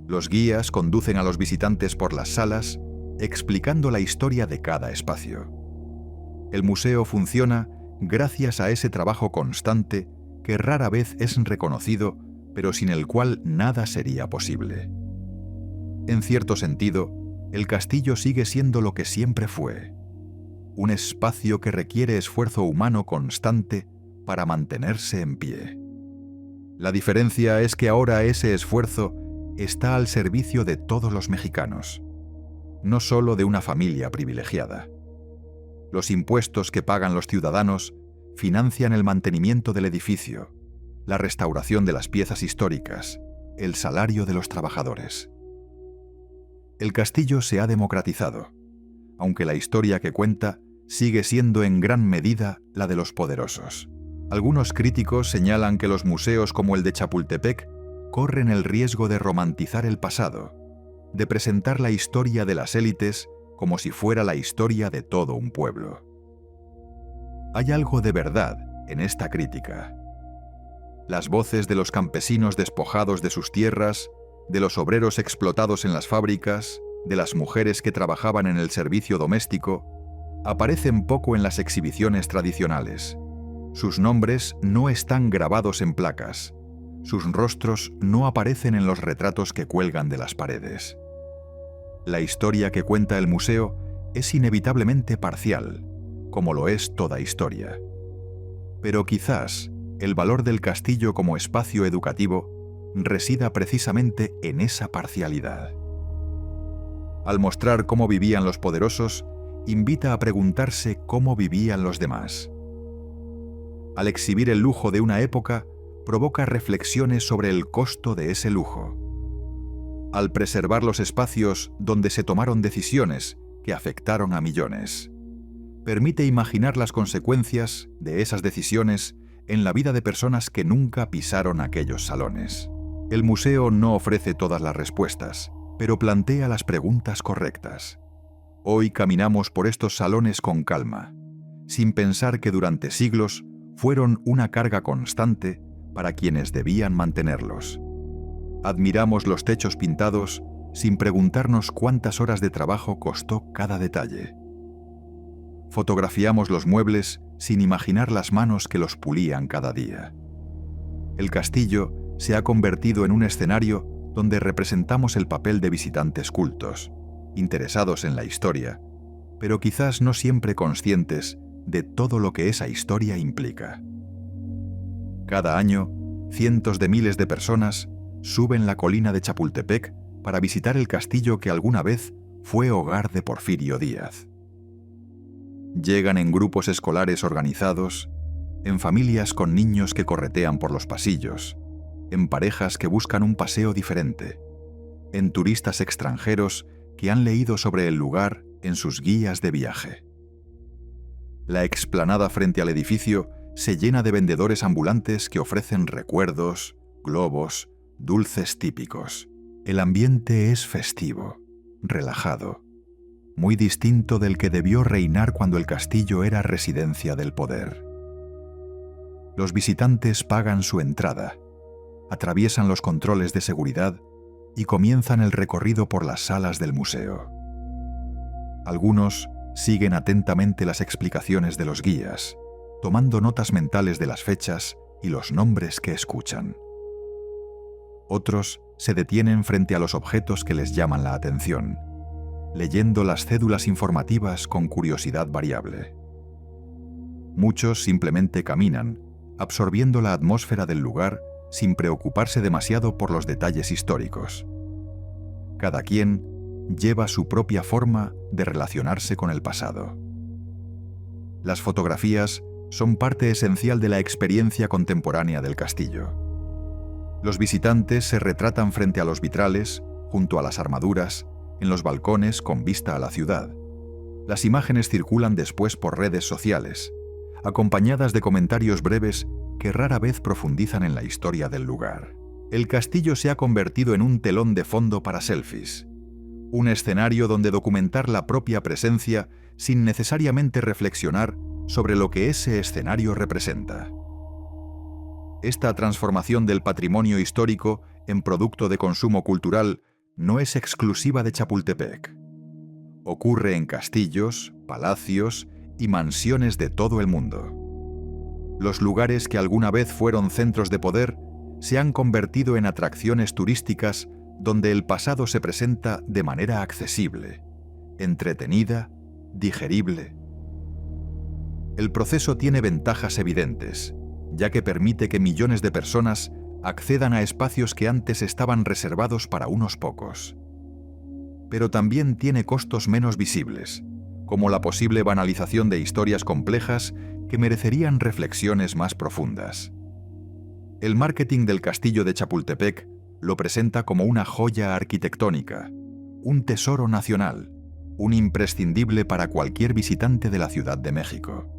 Los guías conducen a los visitantes por las salas, explicando la historia de cada espacio. El museo funciona gracias a ese trabajo constante que rara vez es reconocido, pero sin el cual nada sería posible. En cierto sentido, el castillo sigue siendo lo que siempre fue: un espacio que requiere esfuerzo humano constante para mantenerse en pie. La diferencia es que ahora ese esfuerzo está al servicio de todos los mexicanos, no solo de una familia privilegiada. Los impuestos que pagan los ciudadanos financian el mantenimiento del edificio, la restauración de las piezas históricas, el salario de los trabajadores. El castillo se ha democratizado, aunque la historia que cuenta sigue siendo en gran medida la de los poderosos. Algunos críticos señalan que los museos como el de Chapultepec corren el riesgo de romantizar el pasado, de presentar la historia de las élites como si fuera la historia de todo un pueblo. Hay algo de verdad en esta crítica. Las voces de los campesinos despojados de sus tierras, de los obreros explotados en las fábricas, de las mujeres que trabajaban en el servicio doméstico, aparecen poco en las exhibiciones tradicionales. Sus nombres no están grabados en placas. Sus rostros no aparecen en los retratos que cuelgan de las paredes. La historia que cuenta el museo es inevitablemente parcial, como lo es toda historia. Pero quizás el valor del castillo como espacio educativo resida precisamente en esa parcialidad. Al mostrar cómo vivían los poderosos, invita a preguntarse cómo vivían los demás. Al exhibir el lujo de una época, provoca reflexiones sobre el costo de ese lujo. Al preservar los espacios donde se tomaron decisiones que afectaron a millones, permite imaginar las consecuencias de esas decisiones en la vida de personas que nunca pisaron aquellos salones. El museo no ofrece todas las respuestas, pero plantea las preguntas correctas. Hoy caminamos por estos salones con calma, sin pensar que durante siglos fueron una carga constante para quienes debían mantenerlos. Admiramos los techos pintados sin preguntarnos cuántas horas de trabajo costó cada detalle. Fotografiamos los muebles sin imaginar las manos que los pulían cada día. El castillo se ha convertido en un escenario donde representamos el papel de visitantes cultos, interesados en la historia, pero quizás no siempre conscientes de todo lo que esa historia implica. Cada año, cientos de miles de personas suben la colina de Chapultepec para visitar el castillo que alguna vez fue hogar de Porfirio Díaz. Llegan en grupos escolares organizados, en familias con niños que corretean por los pasillos, en parejas que buscan un paseo diferente, en turistas extranjeros que han leído sobre el lugar en sus guías de viaje. La explanada frente al edificio se llena de vendedores ambulantes que ofrecen recuerdos, globos, dulces típicos. El ambiente es festivo, relajado, muy distinto del que debió reinar cuando el castillo era residencia del poder. Los visitantes pagan su entrada, atraviesan los controles de seguridad y comienzan el recorrido por las salas del museo. Algunos siguen atentamente las explicaciones de los guías, tomando notas mentales de las fechas y los nombres que escuchan. Otros se detienen frente a los objetos que les llaman la atención, leyendo las cédulas informativas con curiosidad variable. Muchos simplemente caminan, absorbiendo la atmósfera del lugar sin preocuparse demasiado por los detalles históricos. Cada quien lleva su propia forma de relacionarse con el pasado. Las fotografías son parte esencial de la experiencia contemporánea del castillo. Los visitantes se retratan frente a los vitrales, junto a las armaduras, en los balcones con vista a la ciudad. Las imágenes circulan después por redes sociales, acompañadas de comentarios breves que rara vez profundizan en la historia del lugar. El castillo se ha convertido en un telón de fondo para selfies, un escenario donde documentar la propia presencia sin necesariamente reflexionar sobre lo que ese escenario representa. Esta transformación del patrimonio histórico en producto de consumo cultural no es exclusiva de Chapultepec. Ocurre en castillos, palacios y mansiones de todo el mundo. Los lugares que alguna vez fueron centros de poder se han convertido en atracciones turísticas donde el pasado se presenta de manera accesible, entretenida, digerible. El proceso tiene ventajas evidentes, ya que permite que millones de personas accedan a espacios que antes estaban reservados para unos pocos. Pero también tiene costos menos visibles, como la posible banalización de historias complejas que merecerían reflexiones más profundas. El marketing del castillo de Chapultepec lo presenta como una joya arquitectónica, un tesoro nacional, un imprescindible para cualquier visitante de la Ciudad de México.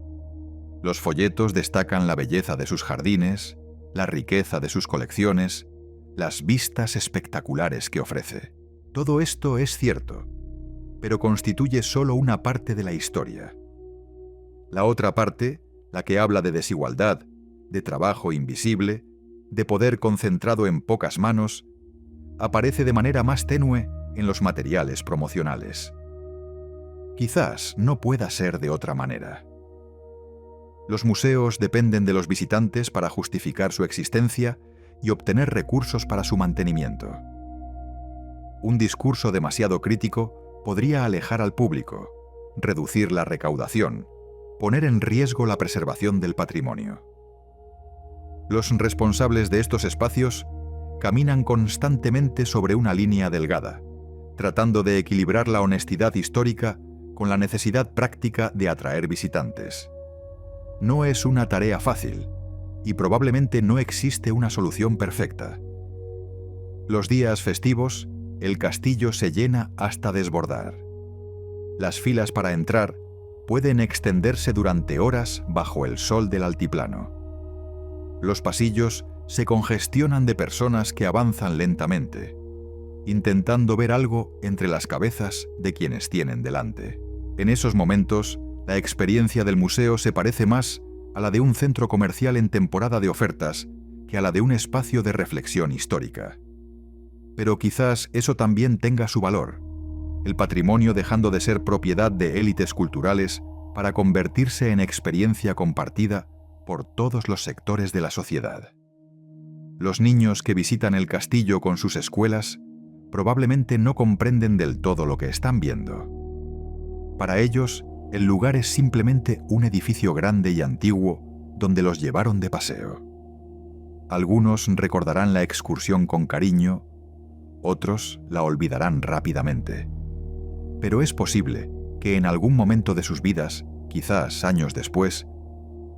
Los folletos destacan la belleza de sus jardines, la riqueza de sus colecciones, las vistas espectaculares que ofrece. Todo esto es cierto, pero constituye solo una parte de la historia. La otra parte, la que habla de desigualdad, de trabajo invisible, de poder concentrado en pocas manos, aparece de manera más tenue en los materiales promocionales. Quizás no pueda ser de otra manera. Los museos dependen de los visitantes para justificar su existencia y obtener recursos para su mantenimiento. Un discurso demasiado crítico podría alejar al público, reducir la recaudación, poner en riesgo la preservación del patrimonio. Los responsables de estos espacios caminan constantemente sobre una línea delgada, tratando de equilibrar la honestidad histórica con la necesidad práctica de atraer visitantes. No es una tarea fácil, y probablemente no existe una solución perfecta. Los días festivos, el castillo se llena hasta desbordar. Las filas para entrar pueden extenderse durante horas bajo el sol del altiplano. Los pasillos se congestionan de personas que avanzan lentamente, intentando ver algo entre las cabezas de quienes tienen delante. En esos momentos, la experiencia del museo se parece más a la de un centro comercial en temporada de ofertas que a la de un espacio de reflexión histórica. Pero quizás eso también tenga su valor, el patrimonio dejando de ser propiedad de élites culturales para convertirse en experiencia compartida por todos los sectores de la sociedad. Los niños que visitan el castillo con sus escuelas probablemente no comprenden del todo lo que están viendo. Para ellos, el lugar es simplemente un edificio grande y antiguo donde los llevaron de paseo. Algunos recordarán la excursión con cariño, otros la olvidarán rápidamente. Pero es posible que en algún momento de sus vidas, quizás años después,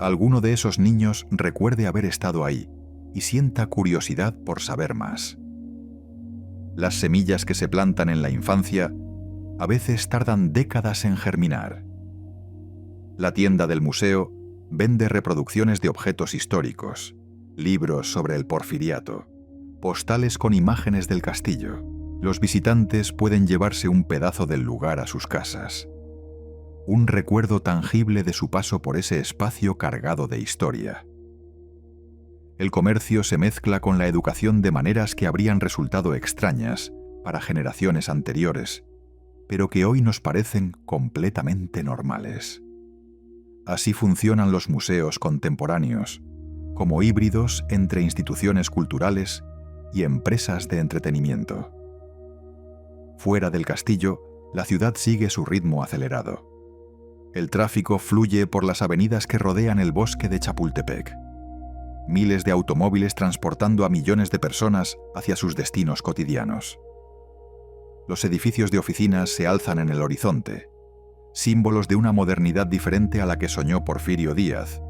alguno de esos niños recuerde haber estado ahí y sienta curiosidad por saber más. Las semillas que se plantan en la infancia a veces tardan décadas en germinar. La tienda del museo vende reproducciones de objetos históricos, libros sobre el porfiriato, postales con imágenes del castillo. Los visitantes pueden llevarse un pedazo del lugar a sus casas, un recuerdo tangible de su paso por ese espacio cargado de historia. El comercio se mezcla con la educación de maneras que habrían resultado extrañas para generaciones anteriores, pero que hoy nos parecen completamente normales. Así funcionan los museos contemporáneos, como híbridos entre instituciones culturales y empresas de entretenimiento. Fuera del castillo, la ciudad sigue su ritmo acelerado. El tráfico fluye por las avenidas que rodean el bosque de Chapultepec. Miles de automóviles transportando a millones de personas hacia sus destinos cotidianos. Los edificios de oficinas se alzan en el horizonte, símbolos de una modernidad diferente a la que soñó Porfirio Díaz,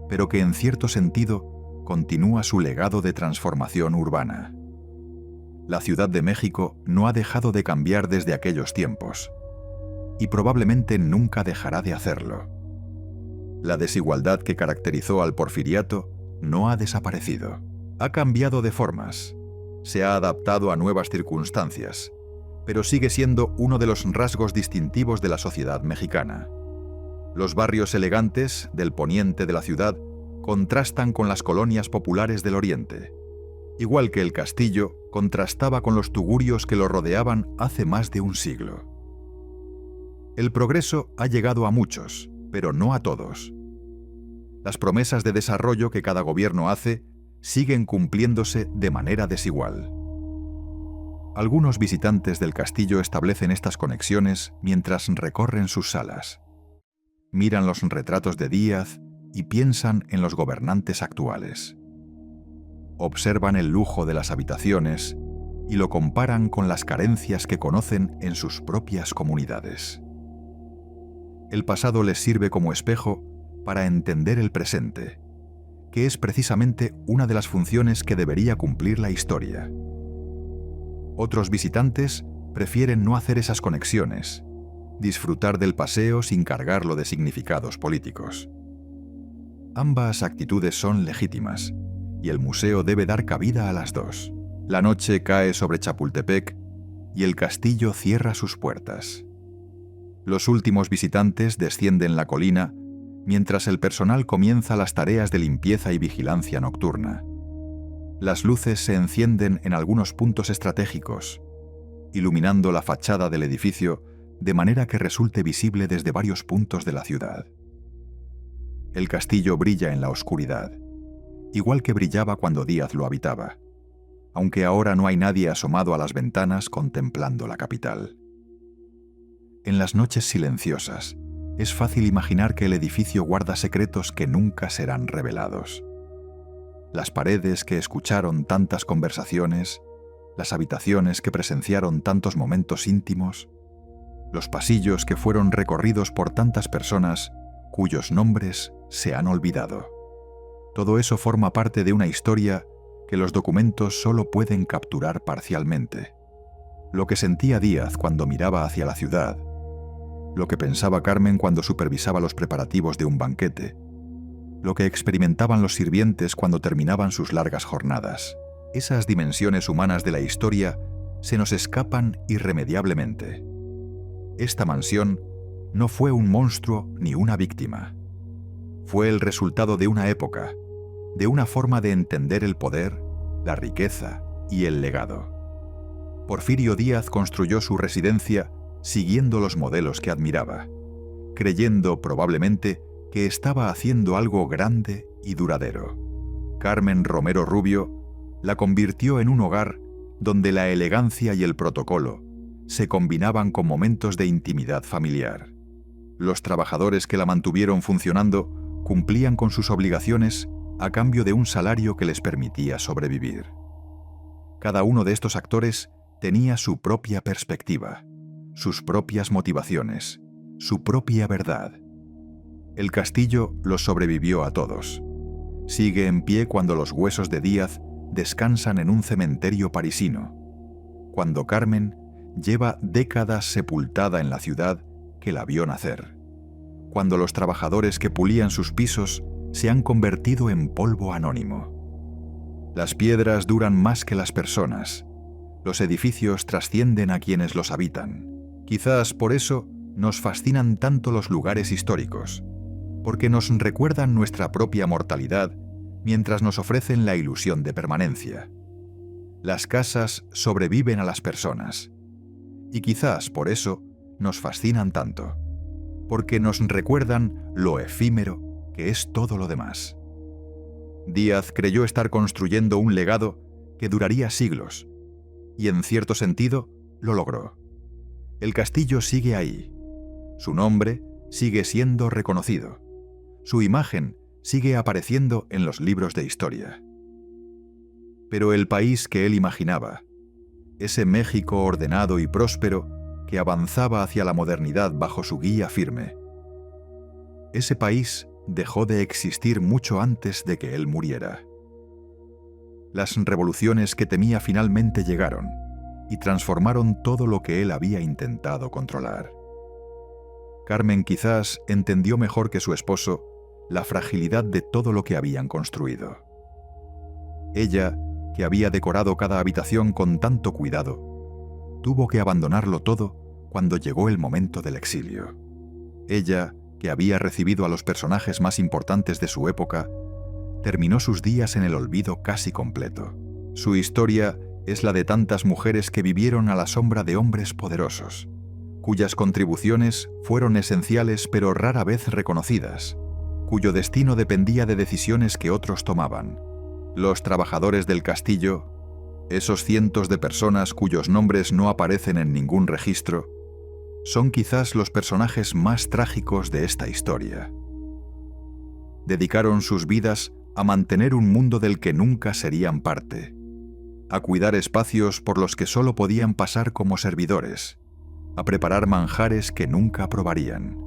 pero que en cierto sentido continúa su legado de transformación urbana. La Ciudad de México no ha dejado de cambiar desde aquellos tiempos, y probablemente nunca dejará de hacerlo. La desigualdad que caracterizó al porfiriato no ha desaparecido. Ha cambiado de formas, se ha adaptado a nuevas circunstancias, pero sigue siendo uno de los rasgos distintivos de la sociedad mexicana. Los barrios elegantes del poniente de la ciudad contrastan con las colonias populares del oriente, igual que el castillo contrastaba con los tugurios que lo rodeaban hace más de un siglo. El progreso ha llegado a muchos, pero no a todos. Las promesas de desarrollo que cada gobierno hace siguen cumpliéndose de manera desigual. Algunos visitantes del castillo establecen estas conexiones mientras recorren sus salas. Miran los retratos de Díaz y piensan en los gobernantes actuales. Observan el lujo de las habitaciones y lo comparan con las carencias que conocen en sus propias comunidades. El pasado les sirve como espejo para entender el presente, que es precisamente una de las funciones que debería cumplir la historia. Otros visitantes prefieren no hacer esas conexiones, disfrutar del paseo sin cargarlo de significados políticos. Ambas actitudes son legítimas, y el museo debe dar cabida a las dos. La noche cae sobre Chapultepec y el castillo cierra sus puertas. Los últimos visitantes descienden la colina mientras el personal comienza las tareas de limpieza y vigilancia nocturna. Las luces se encienden en algunos puntos estratégicos, iluminando la fachada del edificio de manera que resulte visible desde varios puntos de la ciudad. El castillo brilla en la oscuridad, igual que brillaba cuando Díaz lo habitaba, aunque ahora no hay nadie asomado a las ventanas contemplando la capital. En las noches silenciosas, es fácil imaginar que el edificio guarda secretos que nunca serán revelados. Las paredes que escucharon tantas conversaciones, las habitaciones que presenciaron tantos momentos íntimos, los pasillos que fueron recorridos por tantas personas cuyos nombres se han olvidado. Todo eso forma parte de una historia que los documentos solo pueden capturar parcialmente. Lo que sentía Díaz cuando miraba hacia la ciudad, lo que pensaba Carmen cuando supervisaba los preparativos de un banquete, lo que experimentaban los sirvientes cuando terminaban sus largas jornadas. Esas dimensiones humanas de la historia se nos escapan irremediablemente. Esta mansión no fue un monstruo ni una víctima. Fue el resultado de una época, de una forma de entender el poder, la riqueza y el legado. Porfirio Díaz construyó su residencia siguiendo los modelos que admiraba, creyendo probablemente que estaba haciendo algo grande y duradero. Carmen Romero Rubio la convirtió en un hogar donde la elegancia y el protocolo se combinaban con momentos de intimidad familiar. Los trabajadores que la mantuvieron funcionando cumplían con sus obligaciones a cambio de un salario que les permitía sobrevivir. Cada uno de estos actores tenía su propia perspectiva, sus propias motivaciones, su propia verdad. El castillo los sobrevivió a todos. Sigue en pie cuando los huesos de Díaz descansan en un cementerio parisino, cuando Carmen lleva décadas sepultada en la ciudad que la vio nacer, cuando los trabajadores que pulían sus pisos se han convertido en polvo anónimo. Las piedras duran más que las personas. Los edificios trascienden a quienes los habitan. Quizás por eso nos fascinan tanto los lugares históricos, porque nos recuerdan nuestra propia mortalidad mientras nos ofrecen la ilusión de permanencia. Las casas sobreviven a las personas, y quizás por eso nos fascinan tanto, porque nos recuerdan lo efímero que es todo lo demás. Díaz creyó estar construyendo un legado que duraría siglos, y en cierto sentido lo logró. El castillo sigue ahí. Su nombre sigue siendo reconocido. Su imagen sigue apareciendo en los libros de historia. Pero el país que él imaginaba, ese México ordenado y próspero que avanzaba hacia la modernidad bajo su guía firme, ese país dejó de existir mucho antes de que él muriera. Las revoluciones que temía finalmente llegaron y transformaron todo lo que él había intentado controlar. Carmen quizás entendió mejor que su esposo la fragilidad de todo lo que habían construido. Ella, que había decorado cada habitación con tanto cuidado, tuvo que abandonarlo todo cuando llegó el momento del exilio. Ella, que había recibido a los personajes más importantes de su época, terminó sus días en el olvido casi completo. Su historia es la de tantas mujeres que vivieron a la sombra de hombres poderosos, cuyas contribuciones fueron esenciales pero rara vez reconocidas, cuyo destino dependía de decisiones que otros tomaban. Los trabajadores del castillo, esos cientos de personas cuyos nombres no aparecen en ningún registro, son quizás los personajes más trágicos de esta historia. Dedicaron sus vidas a mantener un mundo del que nunca serían parte, a cuidar espacios por los que solo podían pasar como servidores, a preparar manjares que nunca probarían.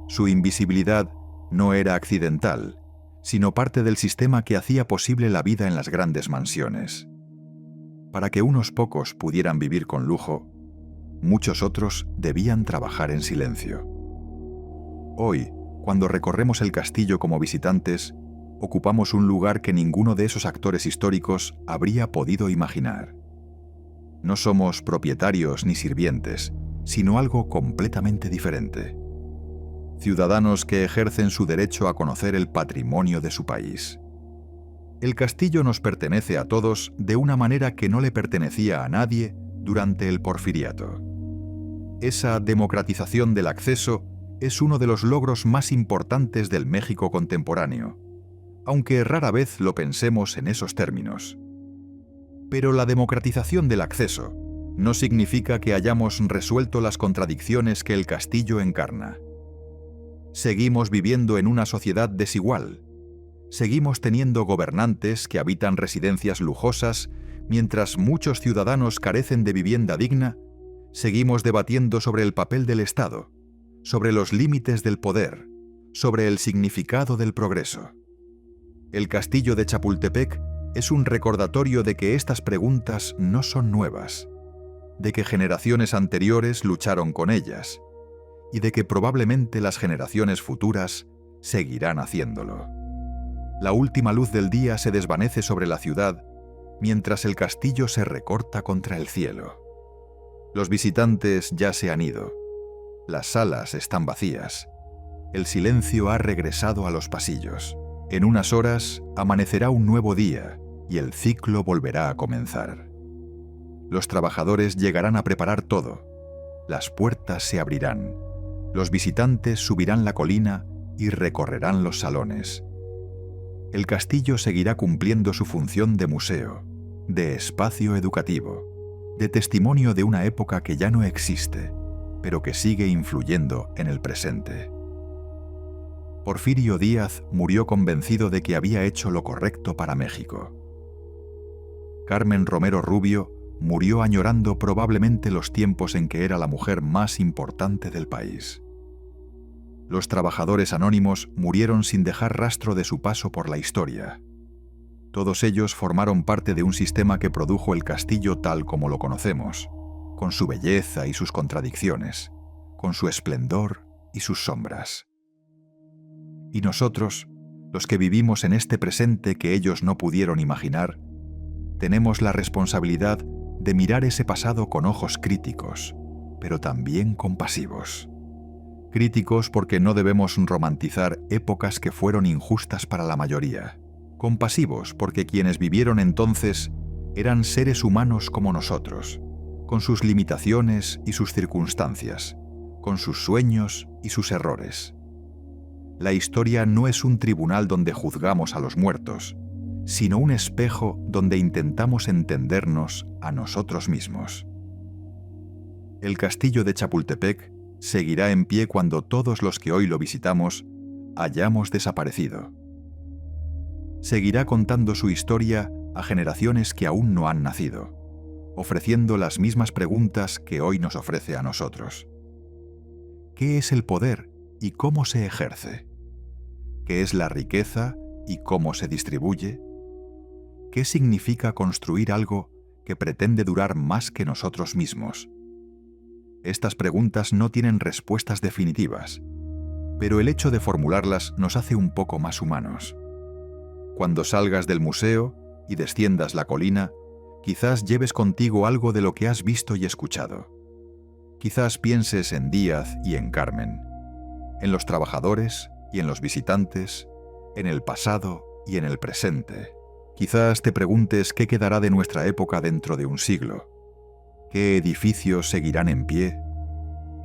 Su invisibilidad no era accidental, sino parte del sistema que hacía posible la vida en las grandes mansiones. Para que unos pocos pudieran vivir con lujo, muchos otros debían trabajar en silencio. Hoy, cuando recorremos el castillo como visitantes, ocupamos un lugar que ninguno de esos actores históricos habría podido imaginar. No somos propietarios ni sirvientes, sino algo completamente diferente. Ciudadanos que ejercen su derecho a conocer el patrimonio de su país. El castillo nos pertenece a todos de una manera que no le pertenecía a nadie durante el Porfiriato. Esa democratización del acceso es uno de los logros más importantes del México contemporáneo, aunque rara vez lo pensemos en esos términos. Pero la democratización del acceso no significa que hayamos resuelto las contradicciones que el castillo encarna. Seguimos viviendo en una sociedad desigual. Seguimos teniendo gobernantes que habitan residencias lujosas, mientras muchos ciudadanos carecen de vivienda digna. Seguimos debatiendo sobre el papel del Estado, sobre los límites del poder, sobre el significado del progreso. El castillo de Chapultepec es un recordatorio de que estas preguntas no son nuevas, de que generaciones anteriores lucharon con ellas, y de que probablemente las generaciones futuras seguirán haciéndolo. La última luz del día se desvanece sobre la ciudad, mientras el castillo se recorta contra el cielo. Los visitantes ya se han ido. Las salas están vacías. El silencio ha regresado a los pasillos. En unas horas amanecerá un nuevo día y el ciclo volverá a comenzar. Los trabajadores llegarán a preparar todo. Las puertas se abrirán. Los visitantes subirán la colina y recorrerán los salones. El castillo seguirá cumpliendo su función de museo, de espacio educativo, de testimonio de una época que ya no existe, pero que sigue influyendo en el presente. Porfirio Díaz murió convencido de que había hecho lo correcto para México. Carmen Romero Rubio murió añorando probablemente los tiempos en que era la mujer más importante del país. Los trabajadores anónimos murieron sin dejar rastro de su paso por la historia. Todos ellos formaron parte de un sistema que produjo el castillo tal como lo conocemos, con su belleza y sus contradicciones, con su esplendor y sus sombras. Y nosotros, los que vivimos en este presente que ellos no pudieron imaginar, tenemos la responsabilidad de mirar ese pasado con ojos críticos, pero también compasivos. Críticos porque no debemos romantizar épocas que fueron injustas para la mayoría. Compasivos porque quienes vivieron entonces eran seres humanos como nosotros, con sus limitaciones y sus circunstancias, con sus sueños y sus errores. La historia no es un tribunal donde juzgamos a los muertos, sino un espejo donde intentamos entendernos a nosotros mismos. El castillo de Chapultepec seguirá en pie cuando todos los que hoy lo visitamos hayamos desaparecido. Seguirá contando su historia a generaciones que aún no han nacido, ofreciendo las mismas preguntas que hoy nos ofrece a nosotros. ¿Qué es el poder y cómo se ejerce? ¿Qué es la riqueza y cómo se distribuye? ¿Qué significa construir algo que pretende durar más que nosotros mismos? Estas preguntas no tienen respuestas definitivas, pero el hecho de formularlas nos hace un poco más humanos. Cuando salgas del museo y desciendas la colina, quizás lleves contigo algo de lo que has visto y escuchado. Quizás pienses en Díaz y en Carmen, en los trabajadores y en los visitantes, en el pasado y en el presente. Quizás te preguntes qué quedará de nuestra época dentro de un siglo, qué edificios seguirán en pie,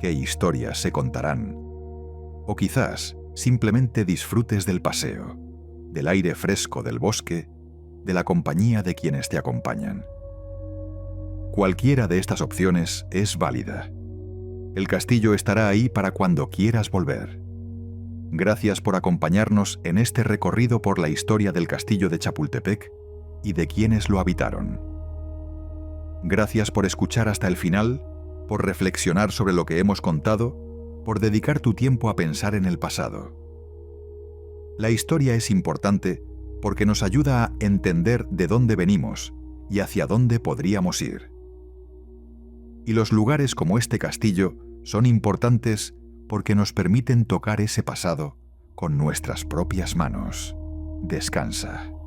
qué historias se contarán. O quizás simplemente disfrutes del paseo, del aire fresco del bosque, de la compañía de quienes te acompañan. Cualquiera de estas opciones es válida. El castillo estará ahí para cuando quieras volver. Gracias por acompañarnos en este recorrido por la historia del castillo de Chapultepec y de quienes lo habitaron. Gracias por escuchar hasta el final, por reflexionar sobre lo que hemos contado, por dedicar tu tiempo a pensar en el pasado. La historia es importante porque nos ayuda a entender de dónde venimos y hacia dónde podríamos ir. Y los lugares como este castillo son importantes porque nos permiten tocar ese pasado con nuestras propias manos. Descansa.